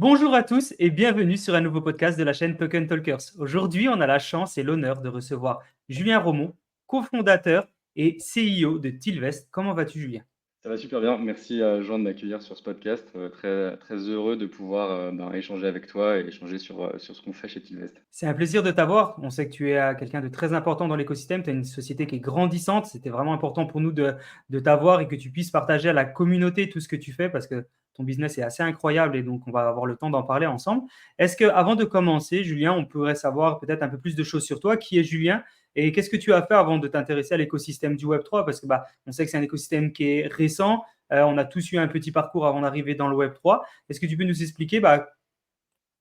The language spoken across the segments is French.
Bonjour à tous et bienvenue sur un nouveau podcast de la chaîne Token Talkers. Aujourd'hui, on a la chance et l'honneur de recevoir Julien Romont, cofondateur et CIO de Tilvest. Comment vas-tu, Julien? Ça va super bien. Merci Jean de m'accueillir sur ce podcast. Très, très heureux de pouvoir échanger avec toi et échanger sur ce qu'on fait chez Tilvest. C'est un plaisir de t'avoir. On sait que tu es quelqu'un de très important dans l'écosystème. Tu as une société qui est grandissante. C'était vraiment important pour nous de t'avoir et que tu puisses partager à la communauté tout ce que tu fais parce que ton business est assez incroyable et donc on va avoir le temps d'en parler ensemble. Est-ce que, avant de commencer, Julien, on pourrait savoir peut-être un peu plus de choses sur toi? Qui est Julien et qu'est-ce que tu as fait avant de t'intéresser à l'écosystème du Web3? Parce que on sait que c'est un écosystème qui est récent. On a tous eu un petit parcours avant d'arriver dans le Web3. Est-ce que tu peux nous expliquer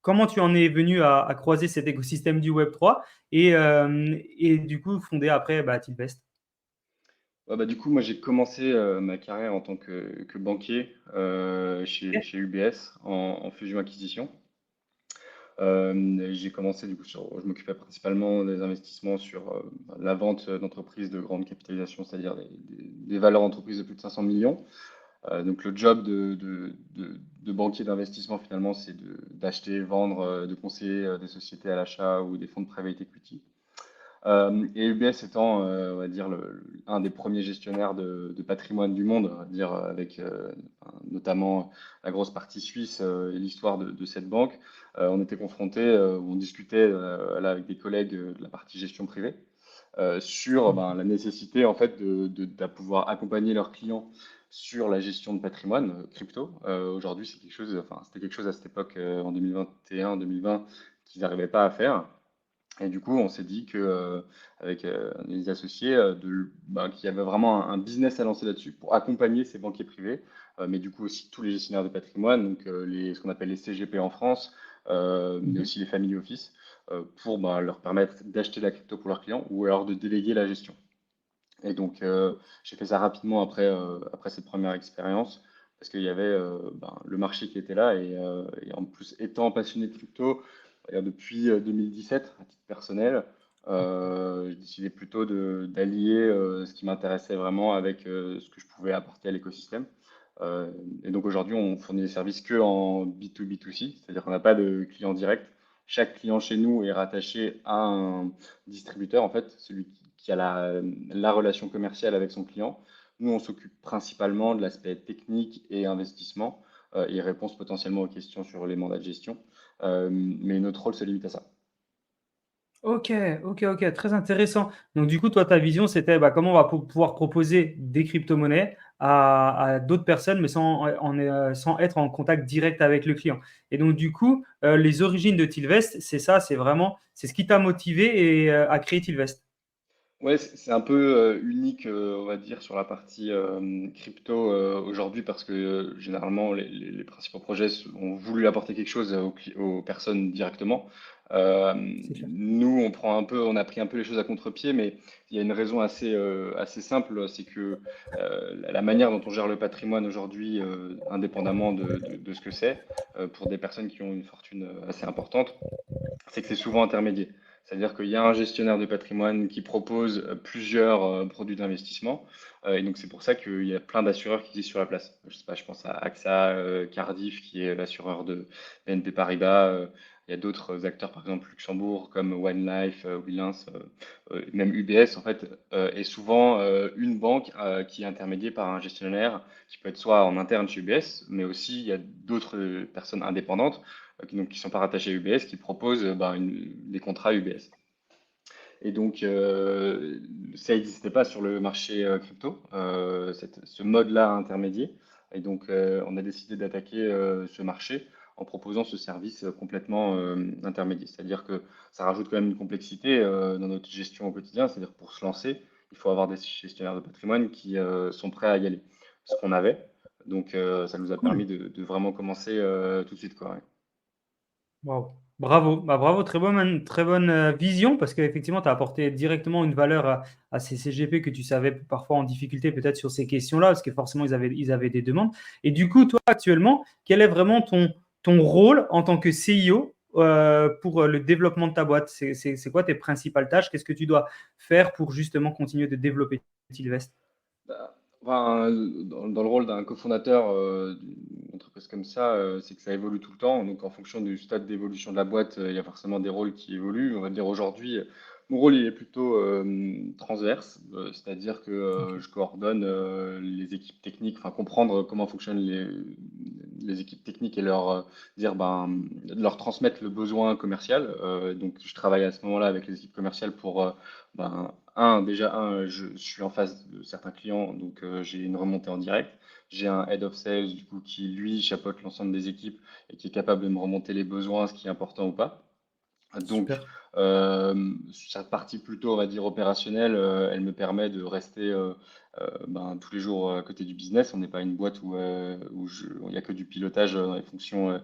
comment tu en es venu à croiser cet écosystème du Web3 et du coup fonder après Tilvest? Ouais, du coup, moi j'ai commencé ma carrière en tant que banquier chez UBS en fusion-acquisition. J'ai commencé du coup je m'occupais principalement des investissements sur la vente d'entreprises de grande capitalisation, c'est-à-dire des valeurs d'entreprises de plus de 500 millions. Donc le job de banquier d'investissement finalement, c'est d'acheter, vendre, de conseiller des sociétés à l'achat ou des fonds de private equity. Et UBS étant, on va dire, un des premiers gestionnaires de patrimoine du monde, on va dire, avec notamment la grosse partie suisse et l'histoire de cette banque, on était confronté, on discutait là, avec des collègues de la partie gestion privée sur la nécessité en fait de pouvoir accompagner leurs clients sur la gestion de patrimoine crypto. Aujourd'hui, c'est quelque chose, enfin, c'était quelque chose à cette époque en 2021-2020 qu'ils n'arrivaient pas à faire. Et du coup, on s'est dit que avec les associés, qu'il y avait vraiment un business à lancer là-dessus pour accompagner ces banquiers privés, mais du coup aussi tous les gestionnaires de patrimoine, donc ce qu'on appelle les CGP en France, mais Mhm. aussi les family office, pour leur permettre d'acheter la crypto pour leurs clients ou alors de déléguer la gestion. Et donc, j'ai fait ça rapidement après cette première expérience, parce qu'il y avait le marché qui était là, et en plus, étant passionné de crypto, depuis 2017, à titre personnel, j'ai décidé plutôt d'allier ce qui m'intéressait vraiment avec ce que je pouvais apporter à l'écosystème. Euh, et donc aujourd'hui, on fournit des services que en B2B2C, c'est-à-dire qu'on n'a pas de client direct. Chaque client chez nous est rattaché à un distributeur, en fait, celui qui a la relation commerciale avec son client. Nous, on s'occupe principalement de l'aspect technique et investissement et réponse potentiellement aux questions sur les mandats de gestion. Mais notre rôle se limite à ça. Ok, ok, très intéressant. Donc du coup, toi, ta vision, c'était comment on va pouvoir proposer des crypto-monnaies à d'autres personnes, mais sans être en contact direct avec le client. Et donc du coup, les origines de Tilvest, c'est ça, c'est ce qui t'a motivé à créer Tilvest. Ouais, c'est un peu unique, on va dire, sur la partie crypto aujourd'hui parce que généralement les principaux projets ont voulu apporter quelque chose aux personnes directement. Euh, C'est clair. Nous, on a pris un peu les choses à contre-pied, mais il y a une raison assez simple, c'est que la manière dont on gère le patrimoine aujourd'hui, indépendamment de ce que c'est, pour des personnes qui ont une fortune assez importante, c'est que c'est souvent intermédiaire. C'est-à-dire qu'il y a un gestionnaire de patrimoine qui propose plusieurs produits d'investissement. Et donc, c'est pour ça qu'il y a plein d'assureurs qui existent sur la place. Je sais pas, je pense à AXA, Cardiff, qui est l'assureur de BNP Paribas. Il y a d'autres acteurs, par exemple Luxembourg, comme One Life, Williams, même UBS, en fait, est souvent une banque qui est intermédiée par un gestionnaire qui peut être soit en interne chez UBS, mais aussi il y a d'autres personnes indépendantes qui sont pas rattachés à UBS, qui proposent des contrats UBS. Et donc, ça n'existait pas sur le marché crypto, ce mode-là intermédiaire. Et donc, on a décidé d'attaquer ce marché en proposant ce service complètement intermédiaire. C'est-à-dire que ça rajoute quand même une complexité dans notre gestion au quotidien. C'est-à-dire pour se lancer, il faut avoir des gestionnaires de patrimoine qui sont prêts à y aller. Ce qu'on avait. Donc, ça nous a permis Cool. de vraiment commencer tout de suite, quoi. Ouais. Wow. Bravo, bravo, très bonne vision parce qu'effectivement, tu as apporté directement une valeur à ces CGP que tu savais parfois en difficulté peut-être sur ces questions-là parce que forcément, ils avaient des demandes. Et du coup, toi, actuellement, quel est vraiment ton rôle en tant que CIO pour le développement de ta boîte? C'est quoi tes principales tâches? Qu'est-ce que tu dois faire pour justement continuer de développer Tilvest? Enfin, dans le rôle d'un cofondateur d'une entreprise comme ça, c'est que ça évolue tout le temps. Donc, en fonction du stade d'évolution de la boîte, il y a forcément des rôles qui évoluent. On va dire aujourd'hui, mon rôle il est plutôt transverse, c'est-à-dire que Ok. je coordonne les équipes techniques, enfin comprendre comment fonctionnent les équipes techniques et dire, leur transmettre le besoin commercial. Donc, je travaille à ce moment-là avec les équipes commerciales pour je suis en face de certains clients, donc j'ai une remontée en direct. J'ai un head of sales du coup qui lui chapeaute l'ensemble des équipes et qui est capable de me remonter les besoins, ce qui est important ou pas. Donc Super. cette partie plutôt on va dire opérationnelle, elle me permet de rester tous les jours à côté du business. On n'est pas une boîte où il n'y a que du pilotage dans les fonctions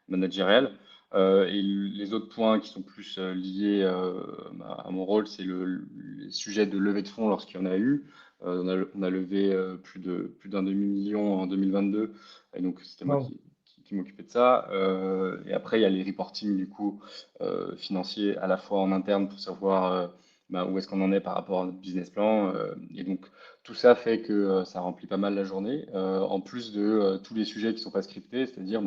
managériales. Et les autres points qui sont plus liés à mon rôle, c'est les sujets de levée de fonds lorsqu'il y en a eu. On a levé plus d'un demi-million en 2022, et donc c'était moi Wow. qui m'occupais de ça. Et après, il y a les reporting du coup financiers à la fois en interne pour savoir où est-ce qu'on en est par rapport à notre business plan. Et donc tout ça fait que ça remplit pas mal la journée, en plus de tous les sujets qui sont pas scriptés, c'est-à-dire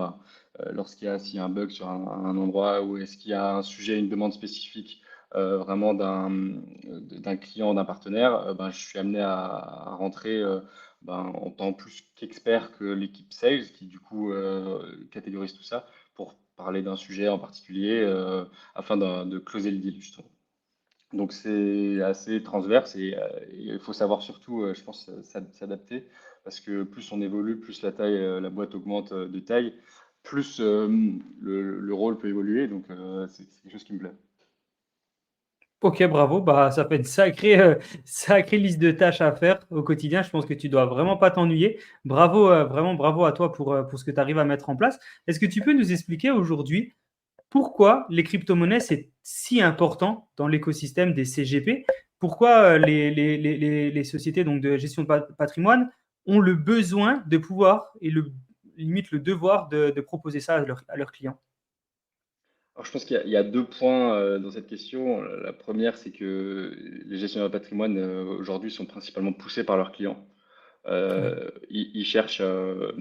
s'il y a un bug sur un endroit, ou est-ce qu'il y a un sujet, une demande spécifique vraiment d'un client, d'un partenaire, je suis amené à rentrer en tant plus qu'expert que l'équipe sales qui du coup catégorise tout ça pour parler d'un sujet en particulier afin de closer le deal justement. Donc c'est assez transverse et il faut savoir surtout, je pense, s'adapter parce que plus on évolue, plus la boîte augmente de taille, plus le rôle peut évoluer. Donc c'est quelque chose qui me plaît. Ok, bravo. Bah, ça fait une sacrée liste de tâches à faire au quotidien. Je pense que tu dois vraiment pas t'ennuyer. Bravo, vraiment bravo à toi pour ce que tu arrives à mettre en place. Est-ce que tu peux nous expliquer aujourd'hui pourquoi les crypto-monnaies, c'est si important dans l'écosystème des CGP? Pourquoi les sociétés donc, de gestion de patrimoine ont le besoin de pouvoir et limite le devoir de proposer ça à leurs clients? Alors, je pense qu'il y a deux points dans cette question. La première, c'est que les gestionnaires de patrimoine aujourd'hui sont principalement poussés par leurs clients. Oui. Ils cherchent, on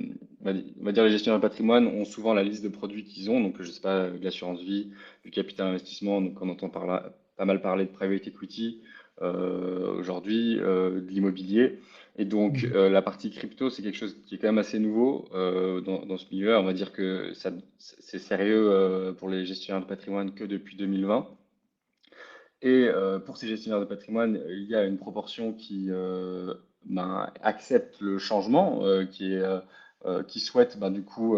va dire les gestionnaires de patrimoine ont souvent la liste de produits qu'ils ont, donc je sais pas, de l'assurance vie, du capital investissement, donc on entend pas mal parler de private equity aujourd'hui, de l'immobilier. Et donc Mhm. la partie crypto, c'est quelque chose qui est quand même assez nouveau dans ce milieu. On va dire que c'est sérieux pour les gestionnaires de patrimoine que depuis 2020. Et pour ces gestionnaires de patrimoine, il y a une proportion qui accepte le changement, qui souhaite du coup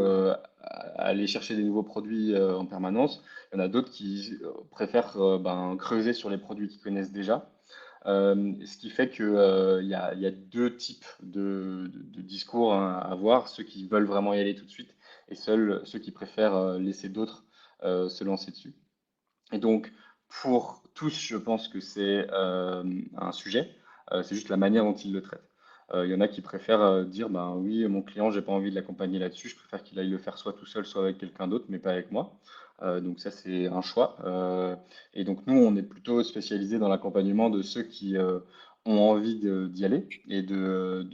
aller chercher des nouveaux produits en permanence. Il y en a d'autres qui préfèrent creuser sur les produits qu'ils connaissent déjà. Ce qui fait qu'il y a deux types de discours à avoir, ceux qui veulent vraiment y aller tout de suite et ceux qui préfèrent laisser d'autres se lancer dessus. Et donc, pour tous, je pense que c'est un sujet. C'est juste la manière dont ils le traitent. Il y en a qui préfèrent dire, ben oui, mon client, j'ai pas envie de l'accompagner là-dessus. Je préfère qu'il aille le faire soit tout seul, soit avec quelqu'un d'autre, mais pas avec moi. Donc ça, c'est un choix. Et donc nous, on est plutôt spécialisé dans l'accompagnement de ceux qui ont envie d'y aller et de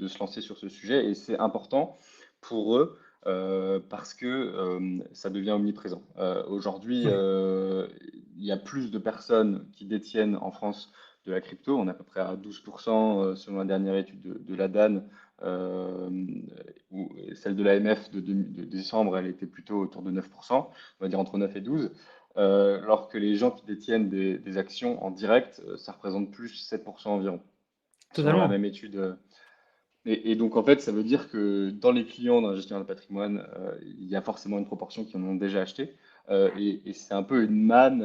se lancer sur ce sujet. Et c'est important pour eux parce que ça devient omniprésent. Aujourd'hui, Oui, il y a plus de personnes qui détiennent en France de la crypto. On est à peu près à 12% selon la dernière étude de la DAN, euh, ou celle de l'AMF de décembre, elle était plutôt autour de 9%, on va dire entre 9 et 12. Alors que les gens qui détiennent des actions en direct, ça représente plus 7% environ, selon la totalement. même étude. Et donc, en fait, ça veut dire que dans les clients d'un gestionnaire de patrimoine, il y a forcément une proportion qui en ont déjà acheté. Et c'est un peu une manne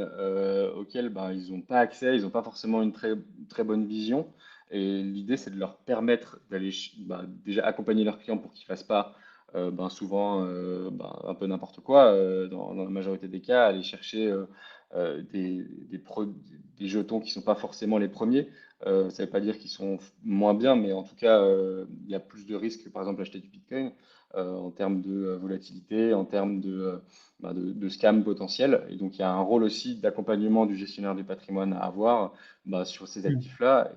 auquel ils n'ont pas accès, ils n'ont pas forcément une très bonne vision. Et l'idée, c'est de leur permettre d'aller déjà accompagner leurs clients pour qu'ils ne fassent pas souvent un peu n'importe quoi, dans la majorité des cas, aller chercher des jetons qui ne sont pas forcément les premiers. Ça ne veut pas dire qu'ils sont moins bien, mais en tout cas, il y a plus de risques que par exemple acheter du Bitcoin en termes de volatilité, en termes de scam potentiel. Et donc, il y a un rôle aussi d'accompagnement du gestionnaire du patrimoine à avoir sur ces Mhm. actifs-là.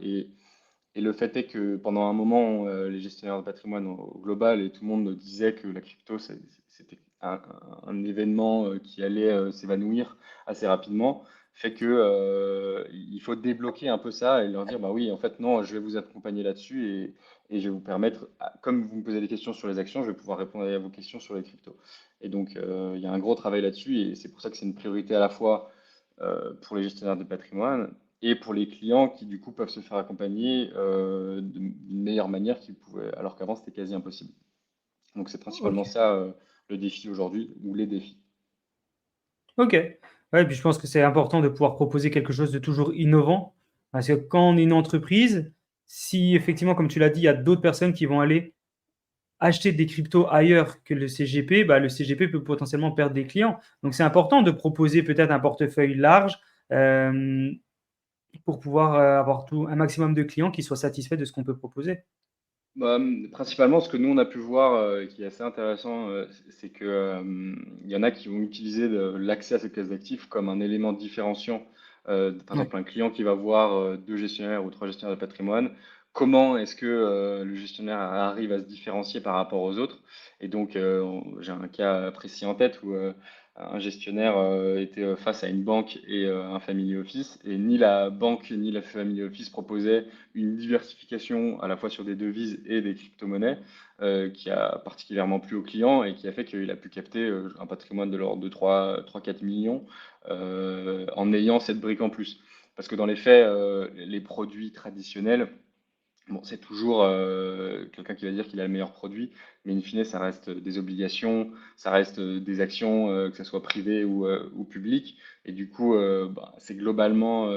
Et le fait est que pendant un moment, les gestionnaires de patrimoine au global et tout le monde disait que la crypto, c'était un événement qui allait s'évanouir assez rapidement, fait que il faut débloquer un peu ça et leur dire, bah oui, en fait, non, je vais vous accompagner là-dessus et je vais vous permettre, comme vous me posez des questions sur les actions, je vais pouvoir répondre à vos questions sur les cryptos. Et donc, il y a un gros travail là-dessus et c'est pour ça que c'est une priorité à la fois pour les gestionnaires de patrimoine et pour les clients qui du coup peuvent se faire accompagner d'une meilleure manière qu'ils pouvaient, alors qu'avant c'était quasi impossible. Donc c'est principalement Ok. ça le défi aujourd'hui, ou les défis. Ok. Ouais, et puis je pense que c'est important de pouvoir proposer quelque chose de toujours innovant. Parce que quand on est une entreprise, si effectivement, comme tu l'as dit, il y a d'autres personnes qui vont aller acheter des cryptos ailleurs que le CGP, bah, le CGP peut potentiellement perdre des clients. Donc c'est important de proposer peut-être un portefeuille large euh, pour pouvoir avoir un maximum de clients qui soient satisfaits de ce qu'on peut proposer. Bah, principalement, ce que nous on a pu voir, qui est assez intéressant, c'est que il y en a qui vont utiliser l'accès à cette classe d'actifs comme un élément différenciant. Par Ouais. exemple, un client qui va voir deux gestionnaires ou trois gestionnaires de patrimoine, comment est-ce que le gestionnaire arrive à se différencier par rapport aux autres? Et donc, j'ai un cas précis en tête où un gestionnaire était face à une banque et un family office, et ni la banque ni la family office proposaient une diversification à la fois sur des devises et des crypto-monnaies qui a particulièrement plu aux clients et qui a fait qu'il a pu capter un patrimoine de l'ordre de 3-4 millions en ayant cette brique en plus. Parce que dans les faits, les produits traditionnels, bon, c'est toujours quelqu'un qui va dire qu'il a le meilleur produit, mais in fine, ça reste des obligations, ça reste des actions, que ce soit privées ou publiques. Et du coup, bah, c'est globalement,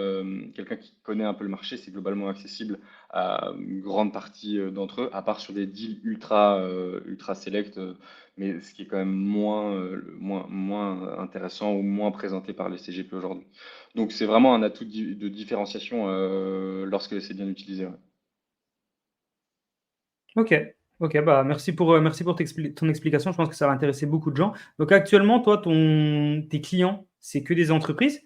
quelqu'un qui connaît un peu le marché, c'est globalement accessible à une grande partie d'entre eux, à part sur des deals ultra select, mais ce qui est quand même moins intéressant ou moins présenté par les CGP aujourd'hui. Donc c'est vraiment un atout de différenciation lorsque c'est bien utilisé. Ouais. Ok. Ok, bah merci pour ton explication. Je pense que ça va intéresser beaucoup de gens. Donc actuellement, toi, tes clients, c'est que des entreprises.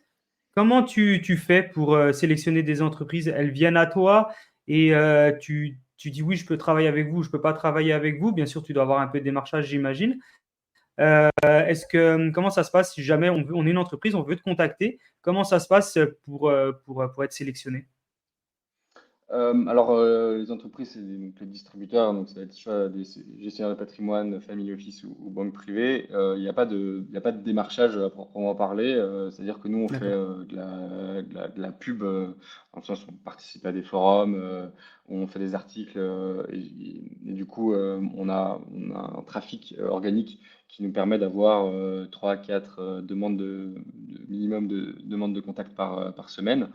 Comment tu fais pour sélectionner des entreprises? Elles viennent à toi et tu dis oui, je peux travailler avec vous, je ne peux pas travailler avec vous. Bien sûr, tu dois avoir un peu de démarchage, j'imagine. Comment ça se passe si jamais on est une entreprise, on veut te contacter? Comment ça se passe pour être sélectionné? Alors, les entreprises, c'est donc les distributeurs, donc ça va être soit des gestionnaires de patrimoine, family office ou banque privée. Il y a pas de démarchage à proprement parler. C'est-à-dire que nous, on fait D'accord. de la pub, dans le sens où on participe à des forums, on fait des articles, et du coup, on a un trafic organique qui nous permet d'avoir 3 à 4 demandes minimum de demandes de contact par semaine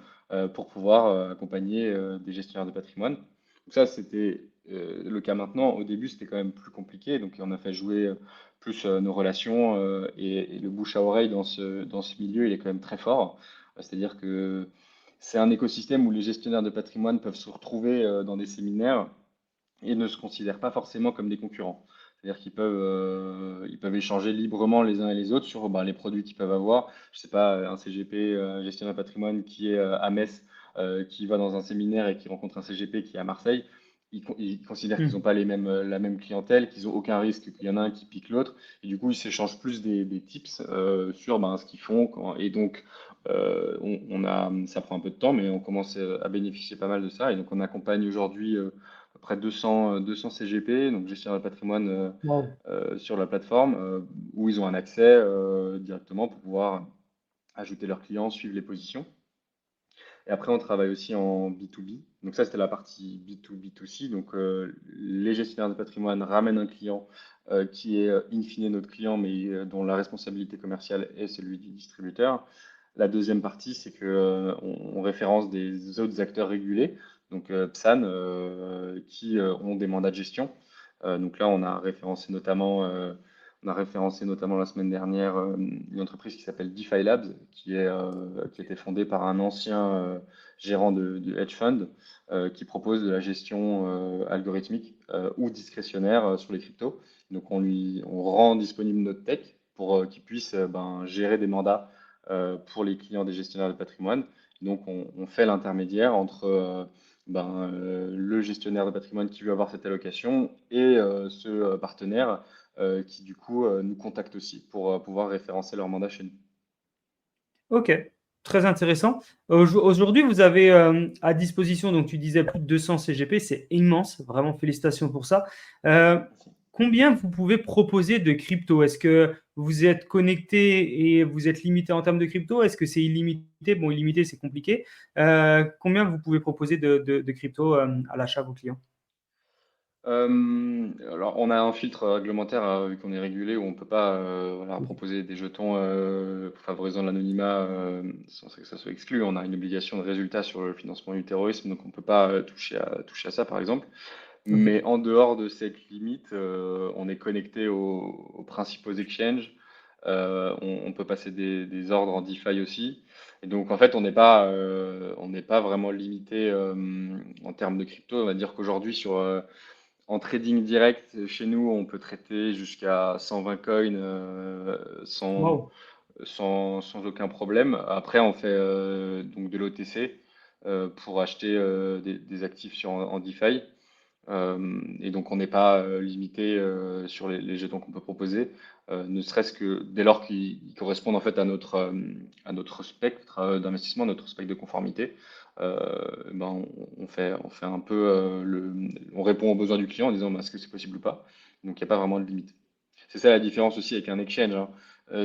pour pouvoir accompagner des gestionnaires de patrimoine. Donc ça, c'était le cas maintenant. Au début, c'était quand même plus compliqué. Donc on a fait jouer plus nos relations et le bouche à oreille dans ce milieu, il est quand même très fort. C'est-à-dire que c'est un écosystème où les gestionnaires de patrimoine peuvent se retrouver dans des séminaires et ne se considèrent pas forcément comme des concurrents. C'est-à-dire qu'ils peuvent échanger librement les uns et les autres sur les produits qu'ils peuvent avoir. Je sais pas, un CGP, gestionnaire de patrimoine qui est à Metz, qui va dans un séminaire et qui rencontre un CGP qui est à Marseille. Ils considèrent qu'ils n'ont Hmm. pas la même clientèle, qu'ils n'ont aucun risque qu'il y en a un qui pique l'autre. Et du coup, ils s'échangent plus des tips sur ce qu'ils font. Et donc, ça prend un peu de temps, mais on commence à bénéficier pas mal de ça. Et donc, on accompagne aujourd'hui à peu près 200 CGP, donc gestionnaire de patrimoine Wow. sur la plateforme, où ils ont un accès directement pour pouvoir ajouter leurs clients, suivre les positions. Et après, on travaille aussi en B2B. Donc ça, c'était la partie B2B2C. Donc les gestionnaires de patrimoine ramènent un client qui est in fine notre client, mais dont la responsabilité commerciale est celui du distributeur. La deuxième partie, c'est que on référence des autres acteurs régulés, donc PSAN, qui ont des mandats de gestion. Donc là, on a référencé notamment la semaine dernière une entreprise qui s'appelle DeFi Labs, qui a été fondée par un ancien gérant de hedge fund qui propose de la gestion algorithmique ou discrétionnaire sur les cryptos. Donc on rend disponible notre tech pour qu'il puisse gérer des mandats pour les clients des gestionnaires de patrimoine. Donc on fait l'intermédiaire entre le gestionnaire de patrimoine qui veut avoir cette allocation et ce partenaire qui du coup nous contacte aussi pour pouvoir référencer leur mandat chez nous. Ok, très intéressant. Aujourd'hui, vous avez à disposition, donc tu disais plus de 200 CGP, c'est immense, vraiment félicitations pour ça. Euh, Merci. Combien vous pouvez proposer de crypto? Est-ce que vous êtes connecté et vous êtes limité en termes de crypto? Est-ce que c'est illimité? Bon, illimité, c'est compliqué. Combien vous pouvez proposer de crypto à l'achat à vos clients? Alors, on a un filtre réglementaire, vu qu'on est régulé, où on ne peut pas voilà, proposer des jetons favorisant l'anonymat sans que ça soit exclu. On a une obligation de résultat sur le financement du terrorisme, donc on ne peut pas toucher à ça, par exemple. Ok. Mais en dehors de cette limite, on est connecté aux principaux exchanges. On peut passer des ordres en DeFi aussi. Et donc, en fait, on n'est pas vraiment limité en termes de crypto. On va dire qu'aujourd'hui, en trading direct, chez nous, on peut traiter jusqu'à 120 coins sans, Wow. sans aucun problème. Après, on fait donc de l'OTC pour acheter des actifs en DeFi. Et donc, on n'est pas limité sur les jetons qu'on peut proposer, ne serait-ce que dès lors qu'ils correspondent en fait à notre spectre d'investissement, notre spectre de conformité. On fait un peu on répond aux besoins du client en disant est-ce que c'est possible ou pas. Donc, il n'y a pas vraiment de limite. C'est ça la différence aussi avec un exchange, hein.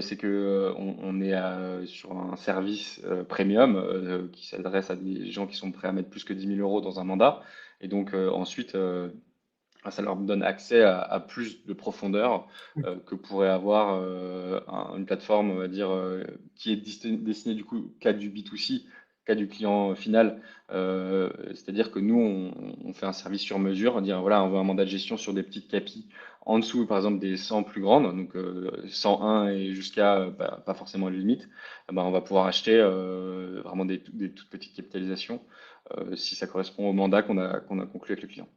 C'est que on est sur un service premium qui s'adresse à des gens qui sont prêts à mettre plus que 10 000 € dans un mandat. Et donc ensuite, ça leur donne accès à plus de profondeur que pourrait avoir une plateforme, on va dire, qui est destinée du coup qu'à du B2C, qu'à du client final. C'est-à-dire que nous, on fait un service sur mesure, dire voilà, on veut un mandat de gestion sur des petites capis en dessous, par exemple, des 100 plus grandes, donc 101 et jusqu'à pas forcément les limites. On va pouvoir acheter vraiment des toutes petites capitalisations si ça correspond au mandat qu'on a conclu avec le client.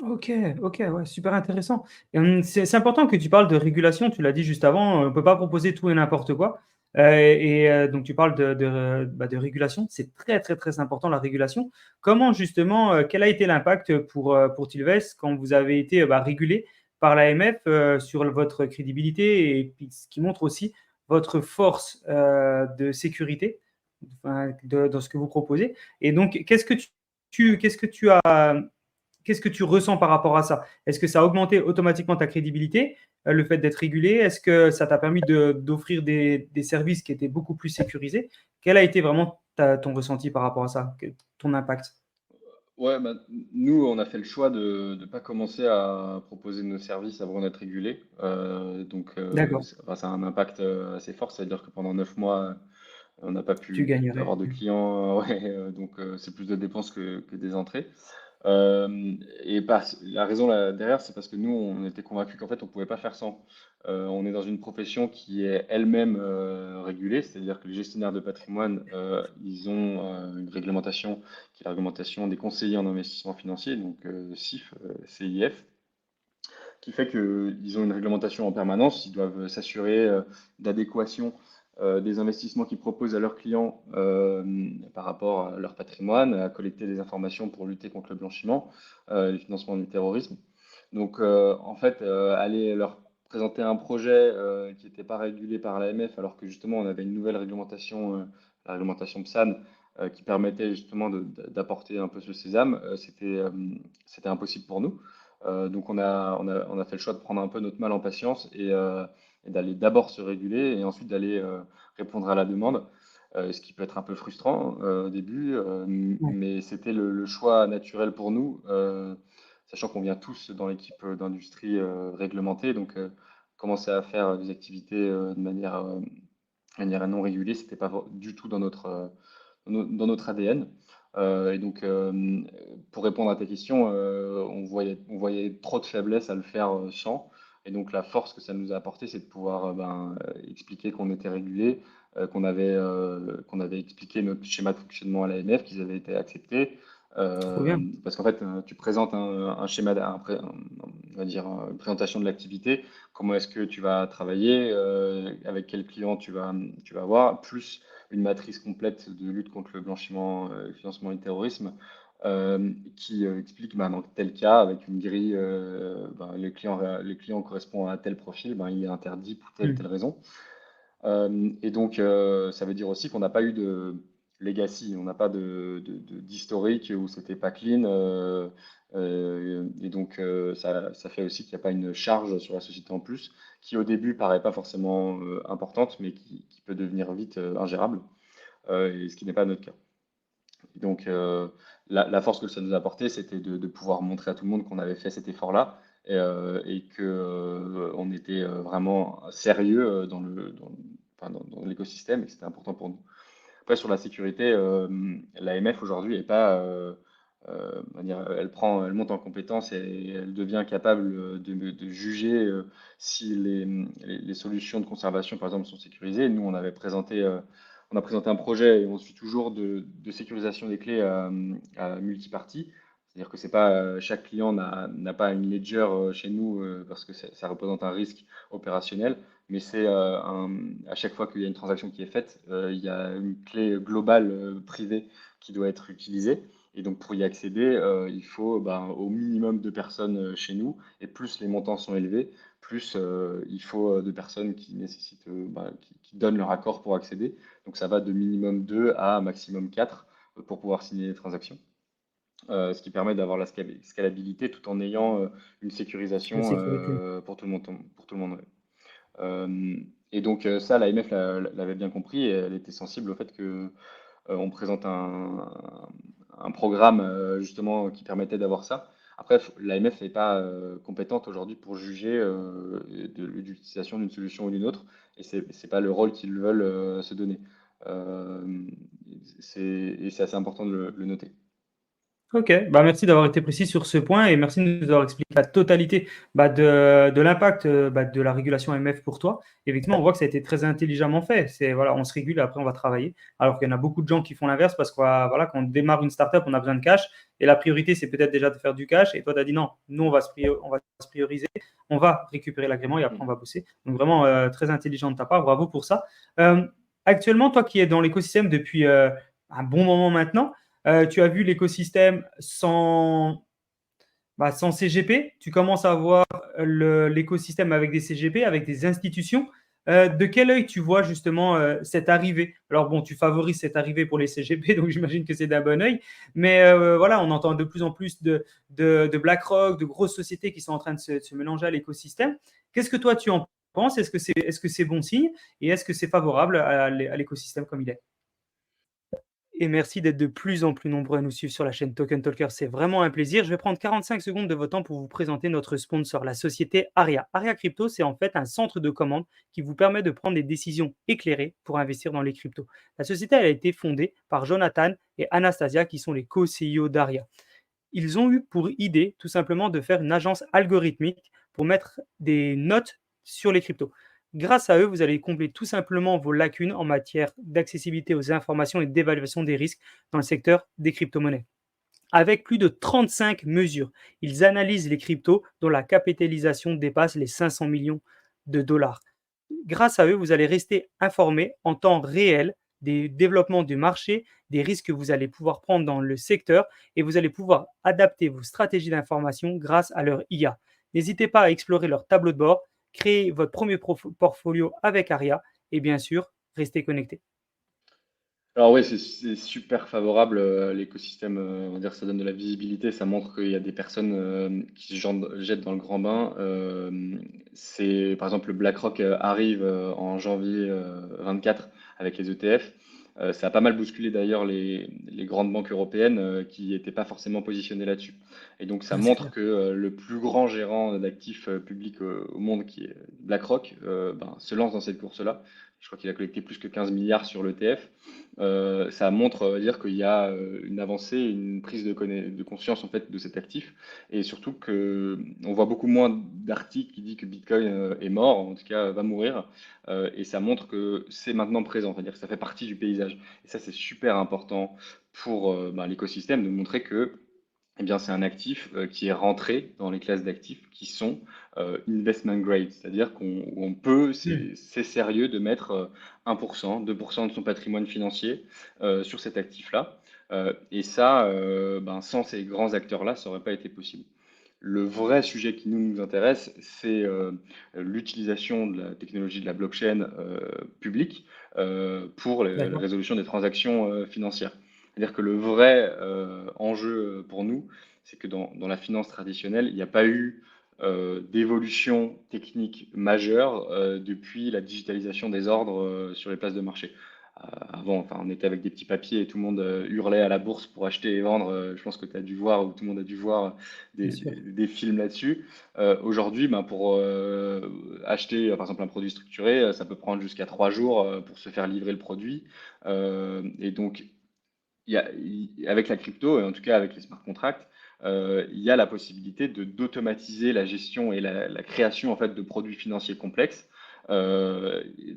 Ok, ok, ouais, super intéressant. Et, c'est important que tu parles de régulation, tu l'as dit juste avant, on ne peut pas proposer tout et n'importe quoi. Donc tu parles de régulation, c'est très très très important la régulation. Comment justement, quel a été l'impact pour Tilvest quand vous avez été régulé par l'AMF sur votre crédibilité et puis ce qui montre aussi votre force de sécurité enfin, dans ce que vous proposez. Et donc, qu'est-ce que tu ressens par rapport à ça? Est-ce que ça a augmenté automatiquement ta crédibilité, le fait d'être régulé? Est-ce que ça t'a permis d'offrir des services qui étaient beaucoup plus sécurisés? Quel a été vraiment ton ressenti par rapport à ça, ton impact? Ouais, nous, on a fait le choix de ne pas commencer à proposer nos services avant d'être régulé. Donc, D'accord, enfin, ça a un impact assez fort. C'est-à-dire que pendant 9 mois, on n'a pas tu pu gagnerais. avoir de clients. Ouais, donc, c'est plus de dépenses que des entrées. La raison là, derrière, c'est parce que nous, on était convaincus qu'en fait, on pouvait pas faire sans. On est dans une profession qui est elle-même régulée, c'est-à-dire que les gestionnaires de patrimoine, ils ont une réglementation qui est la réglementation des conseillers en investissement financier, donc CIF, CIF, qui fait qu'ils ont une réglementation en permanence. Ils doivent s'assurer d'adéquation des investissements qu'ils proposent à leurs clients par rapport à leur patrimoine, à collecter des informations pour lutter contre le blanchiment, le financement du terrorisme. Donc, en fait, aller leur présenter un projet qui n'était pas régulé par l'AMF, alors que justement on avait une nouvelle réglementation, la réglementation PSAN, qui permettait justement d'apporter un peu ce sésame, c'était impossible pour nous. Donc on a fait le choix de prendre un peu notre mal en patience et d'aller d'abord se réguler et ensuite d'aller répondre à la demande, ce qui peut être un peu frustrant au début, Ouais. mais c'était le choix naturel pour nous, sachant qu'on vient tous dans l'équipe d'industrie réglementée, donc commencer à faire des activités de manière non régulée, c'était pas du tout dans notre ADN. Et donc, pour répondre à ta question, on voyait trop de faiblesse à le faire sans. Et donc, la force que ça nous a apporté, c'est de pouvoir expliquer qu'on était régulé, qu'on avait expliqué notre schéma de fonctionnement à l'AMF, qu'ils avaient été acceptés, Trop bien. Parce qu'en fait, tu présentes un schéma, on va dire, une présentation de l'activité, comment est-ce que tu vas travailler, avec quel client tu vas avoir, plus une matrice complète de lutte contre le blanchiment, le financement du terrorisme, qui explique ben, dans tel cas, avec une grille, ben, les clients correspondent à tel profil, ben, il est interdit pour telle ou telle Hmm. raison. Et donc, ça veut dire aussi qu'on n'a pas eu de legacy, on n'a pas d'historique où c'était pas clean. Et donc, ça fait aussi qu'il n'y a pas une charge sur la société en plus, qui au début paraît pas forcément importante, mais qui peut devenir vite ingérable, et ce qui n'est pas notre cas. Donc, la force que ça nous a apporté, c'était de pouvoir montrer à tout le monde qu'on avait fait cet effort-là et que on était vraiment sérieux enfin, dans l'écosystème et que c'était important pour nous. Après, sur la sécurité, l'AMF aujourd'hui est pas, on va dire, elle monte en compétence et elle devient capable de juger si les solutions de conservation, par exemple, sont sécurisées. Nous, on a présenté un projet et on suit toujours de sécurisation des clés à multipartie. C'est-à-dire que c'est pas, chaque client n'a pas une ledger chez nous parce que ça représente un risque opérationnel, mais c'est à chaque fois qu'il y a une transaction qui est faite, il y a une clé globale privée qui doit être utilisée. Et donc pour y accéder, il faut ben, au minimum de personnes chez nous, et plus les montants sont élevés, plus il faut de personnes qui nécessitent, ben, qui donnent leur accord pour accéder. Donc ça va de minimum 2 à maximum 4 pour pouvoir signer les transactions. Ce qui permet d'avoir la scalabilité tout en ayant une La sécurisation sécurité. pour tout le monde. Pour tout le monde, ouais. Euh, et donc ça, l'AMF l'avait bien compris et elle était sensible au fait que on présente un programme justement qui permettait d'avoir ça. Après, l'AMF n'est pas compétente aujourd'hui pour juger de l'utilisation d'une solution ou d'une autre, et c'est pas le rôle qu'ils veulent se donner. Euh, et c'est assez important de le noter. Ok, bah merci d'avoir été précis sur ce point et merci de nous avoir expliqué la totalité de l'impact de la régulation MF pour toi. Effectivement, on voit que ça a été très intelligemment fait. C'est voilà, on se régule et après on va travailler. Alors qu'il y en a beaucoup de gens qui font l'inverse parce que voilà, quand on démarre une startup, on a besoin de cash et la priorité c'est peut-être déjà de faire du cash. Et toi, tu as dit non, nous on va se prioriser, on va récupérer l'agrément et après on va bosser. Donc vraiment très intelligent de ta part, bravo pour ça. Euh, Actuellement, toi qui es dans l'écosystème depuis un bon moment maintenant. Tu as vu l'écosystème sans CGP. Tu commences à voir l'écosystème avec des CGP, avec des institutions. De quel œil tu vois justement cette arrivée? Alors bon, tu favorises cette arrivée pour les CGP, donc j'imagine que c'est d'un bon œil. Mais voilà, on entend de plus en plus de BlackRock, de grosses sociétés qui sont en train de se mélanger à l'écosystème. Qu'est-ce que toi tu en penses? Est-ce que c'est bon signe? Et est-ce que c'est favorable à l'écosystème comme il est? Et merci d'être de plus en plus nombreux à nous suivre sur la chaîne Token Talker. C'est vraiment un plaisir. Je vais prendre 45 secondes de votre temps pour vous présenter notre sponsor, la société Aria. Aria Crypto, c'est en fait un centre de commande qui vous permet de prendre des décisions éclairées pour investir dans les cryptos. La société elle a été fondée par Jonathan et Anastasia, qui sont les co-CEO d'Aria. Ils ont eu pour idée tout simplement de faire une agence algorithmique pour mettre des notes sur les cryptos. Grâce à eux, vous allez combler tout simplement vos lacunes en matière d'accessibilité aux informations et d'évaluation des risques dans le secteur des crypto-monnaies. Avec plus de 35 mesures, ils analysent les cryptos dont la capitalisation dépasse les 500 millions de dollars. Grâce à eux, vous allez rester informé en temps réel des développements du marché, des risques que vous allez pouvoir prendre dans le secteur et vous allez pouvoir adapter vos stratégies d'information grâce à leur IA. N'hésitez pas à explorer leur tableau de bord, créer votre premier portfolio avec Aria et bien sûr, restez connecté. Alors oui, c'est super favorable l'écosystème. On va dire que ça donne de la visibilité, ça montre qu'il y a des personnes qui se jettent dans le grand bain. C'est par exemple le BlackRock arrive en janvier 24 avec les ETF. Ça a pas mal bousculé d'ailleurs les grandes banques européennes qui n'étaient pas forcément positionnées là-dessus. Et donc ça C'est montre clair. que le plus grand gérant d'actifs publics au monde, qui est BlackRock, ben, se lance dans cette course-là. Je crois qu'il a collecté plus que 15 milliards sur l'ETF. Ça montre dire qu'il y a une avancée, une prise de conscience en fait de cet actif, et surtout que on voit beaucoup moins d'articles qui disent que Bitcoin est mort, en tout cas va mourir, et ça montre que c'est maintenant présent, c'est-à-dire que ça fait partie du paysage. usage. Et ça, c'est super important pour l'écosystème de montrer que eh bien, c'est un actif qui est rentré dans les classes d'actifs qui sont investment grade, c'est-à-dire qu'on peut, Hmm. c'est sérieux de mettre 1%, 2% de son patrimoine financier sur cet actif-là. Et ça, sans ces grands acteurs-là, ça n'aurait pas été possible. Le vrai sujet qui nous intéresse, c'est l'utilisation de la technologie de la blockchain publique pour la D'accord. résolution des transactions financières. C'est-à-dire que le vrai enjeu pour nous, c'est que dans la finance traditionnelle, il n'y a pas eu d'évolution technique majeure depuis la digitalisation des ordres sur les places de marché. Avant, enfin, on était avec des petits papiers et tout le monde hurlait à la bourse pour acheter et vendre. Je pense que tu as dû voir, ou tout le monde a dû voir Bien des, sûr. des- des films là-dessus. Aujourd'hui, pour acheter par exemple un produit structuré, ça peut prendre jusqu'à 3 jours pour se faire livrer le produit. Et donc, avec la crypto, et en tout cas avec les smart contracts, il y a la possibilité d'automatiser la gestion et la création en fait de produits financiers complexes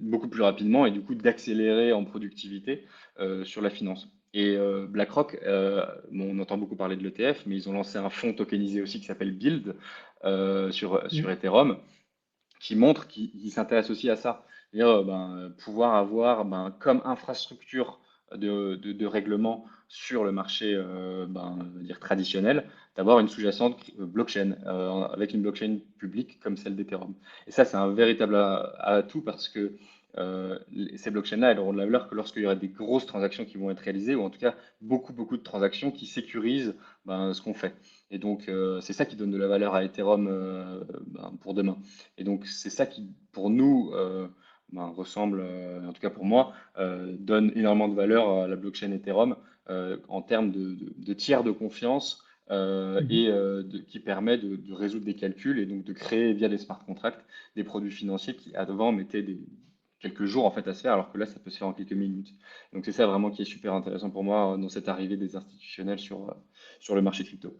beaucoup plus rapidement et du coup d'accélérer en productivité sur la finance. Et BlackRock, on entend beaucoup parler de l'ETF, mais ils ont lancé un fonds tokenisé aussi qui s'appelle Build sur Hmm. Ethereum, qui montre qu'ils s'intéressent aussi à ça. C'est-à-dire pouvoir avoir comme infrastructure de règlement sur le marché on va dire traditionnel, d'avoir une sous-jacente blockchain, avec une blockchain publique comme celle d'Ethereum. Et ça, c'est un véritable atout parce que ces blockchains-là, elles auront de la valeur que lorsqu'il y aura des grosses transactions qui vont être réalisées, ou en tout cas beaucoup de transactions qui sécurisent ce qu'on fait. Et donc, c'est ça qui donne de la valeur à Ethereum pour demain. Et donc, c'est ça qui, pour nous, ressemble, en tout cas pour moi, donne énormément de valeur à la blockchain Ethereum en termes de tiers de confiance Mhm. qui permet de résoudre des calculs et donc de créer via les smart contracts des produits financiers qui avant mettaient quelques jours en fait à se faire, alors que là, ça peut se faire en quelques minutes. Donc, c'est ça vraiment qui est super intéressant pour moi dans cette arrivée des institutionnels sur le marché crypto.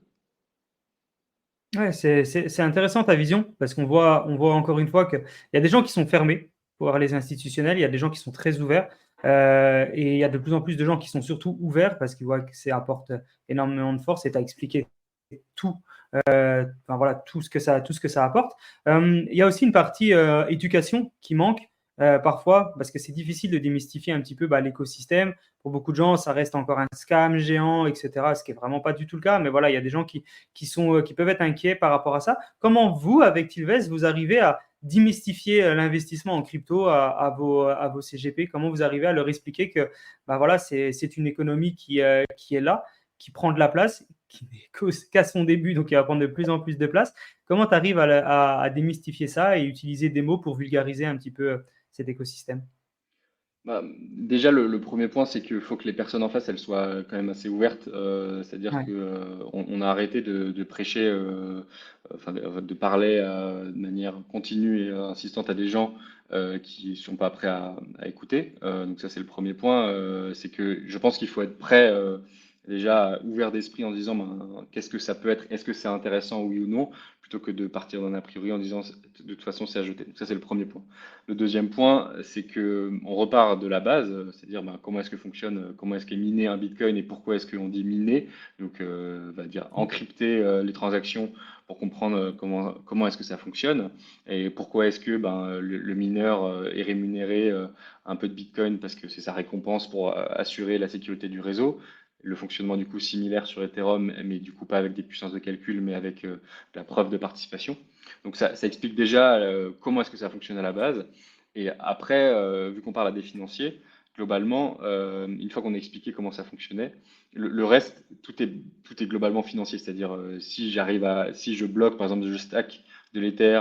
Ouais, c'est intéressant ta vision parce on voit encore une fois qu'il y a des gens qui sont fermés pour les institutionnels, il y a des gens qui sont très ouverts et il y a de plus en plus de gens qui sont surtout ouverts parce qu'ils voient que ça apporte énormément de force et tu as expliqué tout, enfin, voilà, tout ce que ça apporte. Il y a aussi une partie éducation qui manque parfois parce que c'est difficile de démystifier un petit peu l'écosystème. Pour beaucoup de gens, ça reste encore un scam géant, etc. Ce qui est vraiment pas du tout le cas. Mais voilà, il y a des gens qui peuvent être inquiets par rapport à ça. Comment vous, avec Tilvest, vous arrivez à démystifier l'investissement en crypto à vos CGP? Comment vous arrivez à leur expliquer que voilà, c'est une économie qui est là, qui prend de la place, qui n'est qu'à son début, donc qui va prendre de plus en plus de place. Comment tu arrives à démystifier ça et utiliser des mots pour vulgariser un petit peu cet écosystème? Déjà, le premier point, c'est qu'il faut que les personnes en face, elles soient quand même assez ouvertes. C'est-à-dire Ouais. que on a arrêté de prêcher, de parler de manière continue et insistante à des gens qui sont pas prêts à écouter. Donc ça, c'est le premier point. C'est que je pense qu'il faut être prêt, déjà ouvert d'esprit en se disant qu'est-ce que ça peut être, est-ce que c'est intéressant, oui ou non, plutôt que de partir d'un a priori en disant de toute façon c'est à jeter. Donc ça, c'est le premier point. Le deuxième point, c'est que on repart de la base, c'est-à-dire comment est-ce que fonctionne, comment est-ce qu'est miné un Bitcoin et pourquoi est-ce qu'on dit miner, donc on va dire encrypter les transactions pour comprendre comment est-ce que ça fonctionne et pourquoi est-ce que le mineur est rémunéré un peu de Bitcoin parce que c'est sa récompense pour assurer la sécurité du réseau. Le fonctionnement du coup similaire sur Ethereum, mais du coup pas avec des puissances de calcul, mais avec la preuve de participation. Donc ça explique déjà comment est-ce que ça fonctionne à la base. Et après, vu qu'on parle à des financiers, globalement, une fois qu'on a expliqué comment ça fonctionnait, le reste, tout est globalement financier. C'est-à-dire, si je bloque, par exemple, je stack de l'Ether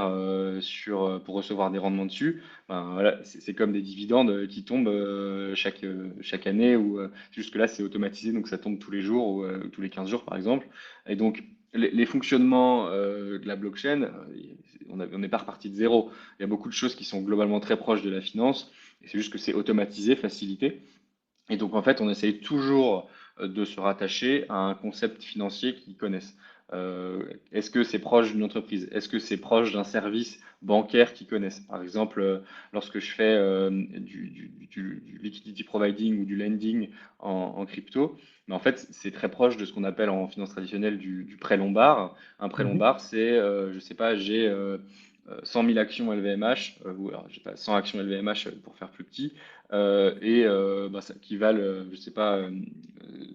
pour recevoir des rendements dessus, voilà, c'est comme des dividendes qui tombent chaque année, ou jusque-là, c'est automatisé, donc ça tombe tous les jours ou tous les 15 jours, par exemple. Et donc, les fonctionnements de la blockchain, on n'est pas reparti de zéro. Il y a beaucoup de choses qui sont globalement très proches de la finance, et c'est juste que c'est automatisé, facilité. Et donc, en fait, on essaye toujours de se rattacher à un concept financier qu'ils connaissent. Est-ce que c'est proche d'une entreprise? Est-ce que c'est proche d'un service bancaire qu'ils connaissent? Par exemple, lorsque je fais du liquidity providing ou du lending en crypto, mais en fait, c'est très proche de ce qu'on appelle en finance traditionnelle du prêt lombard. Un prêt Mhm. lombard, c'est, je sais pas, j'ai 100 000 actions LVMH, ou alors j'ai pas 100 actions LVMH pour faire plus petit, bah, ça, qui valent, je sais pas,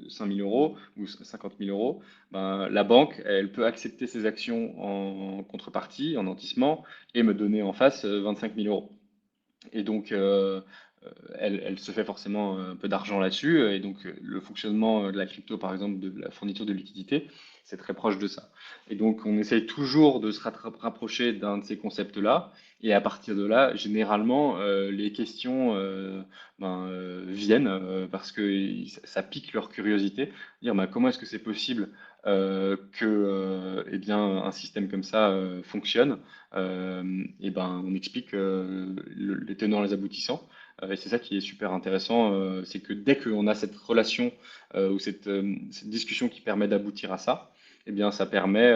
5 000 euros ou 50 000 euros. Ben, la banque, elle peut accepter ces actions en contrepartie, en nantissement, et me donner en face 25 000 euros. Et donc, elle se fait forcément un peu d'argent là-dessus. Et donc, le fonctionnement de la crypto, par exemple, de la fourniture de liquidité, c'est très proche de ça. Et donc, on essaye toujours de se rapprocher d'un de ces concepts-là. Et à partir de là, généralement, les questions viennent parce que ça pique leur curiosité. Dire, bah, comment est-ce que c'est possible que eh bien, un système comme ça fonctionne? Et ben, on explique les tenants, les aboutissants. Et c'est ça qui est super intéressant, c'est que dès qu'on a cette relation ou cette discussion qui permet d'aboutir à ça, eh bien, ça permet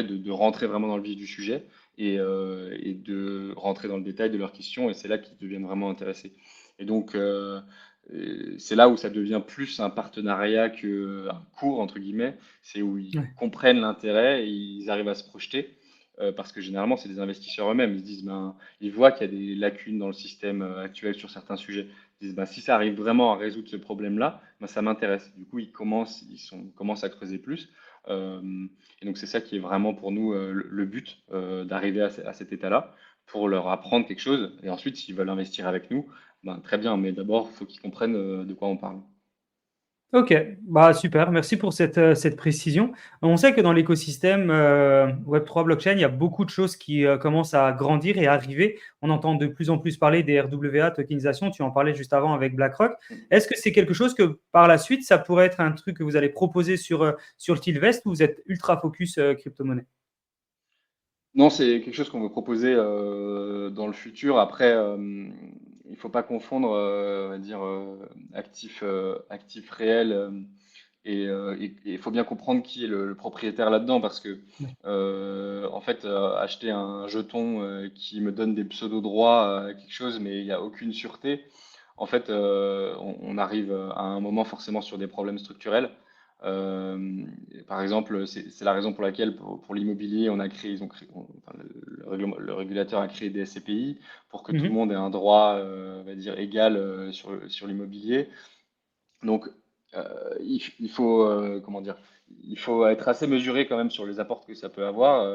de rentrer vraiment dans le vif du sujet et de rentrer dans le détail de leurs questions. Et c'est là qu'ils deviennent vraiment intéressés. Et donc, c'est là où ça devient plus un partenariat qu'un cours, entre guillemets. C'est où ils Ouais. comprennent l'intérêt et ils arrivent à se projeter. Parce que généralement, c'est des investisseurs eux-mêmes. Ils se disent, ben, ils voient qu'il y a des lacunes dans le système actuel sur certains sujets. Ils disent, ben, si ça arrive vraiment à résoudre ce problème-là, ben, ça m'intéresse. Du coup, commencent à creuser plus. Euh, et donc, c'est ça qui est vraiment pour nous le but, d'arriver à cet état-là, pour leur apprendre quelque chose. Et ensuite, s'ils veulent investir avec nous, ben, très bien. Mais d'abord, il faut qu'ils comprennent de quoi on parle. Ok, bah super, merci pour cette précision. On sait que dans l'écosystème Web3 blockchain, il y a beaucoup de choses qui commencent à grandir et arriver. On entend de plus en plus parler des RWA, tokenisation, tu en parlais juste avant avec BlackRock. Est-ce que c'est quelque chose que par la suite, ça pourrait être un truc que vous allez proposer sur le Tilvest ou vous êtes ultra focus crypto-monnaie? Non, c'est quelque chose qu'on veut proposer dans le futur. Après, il faut pas confondre, on va dire, actif réel et il faut bien comprendre qui est le propriétaire là-dedans parce que, Oui. en fait, acheter un jeton qui me donne des pseudo-droits à quelque chose, mais il n'y a aucune sûreté, en fait, on arrive à un moment forcément sur des problèmes structurels. Par exemple, c'est la raison pour laquelle pour l'immobilier, on a créé, ils ont créé, enfin, le régulateur a créé des SCPI pour que tout le Mhm. monde ait un droit, on va dire, égal sur l'immobilier. Donc, il faut, comment dire, il faut être assez mesuré quand même sur les apports que ça peut avoir.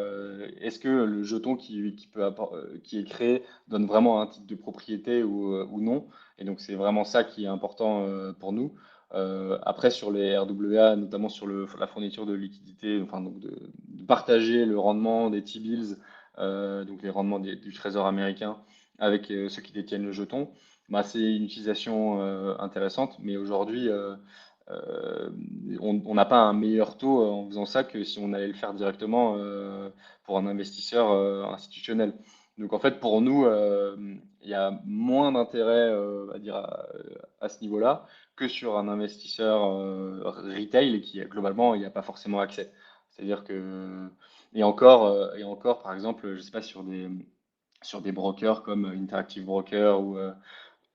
Est-ce que le jeton qui est créé donne vraiment un titre de propriété ou non? Et donc, c'est vraiment ça qui est important pour nous. Après, sur les RWA, notamment sur la fourniture de liquidités, enfin, donc de partager le rendement des T-bills, donc les rendements du Trésor américain, avec ceux qui détiennent le jeton. Bah, c'est une utilisation intéressante, mais aujourd'hui, euh, on n'a pas un meilleur taux en faisant ça que si on allait le faire directement pour un investisseur institutionnel. Donc en fait, pour nous, il y a moins d'intérêt à dire à ce niveau-là que sur un investisseur retail qui globalement il n'y a pas forcément accès. C'est-à-dire que et encore, par exemple, je sais pas sur des brokers comme Interactive Broker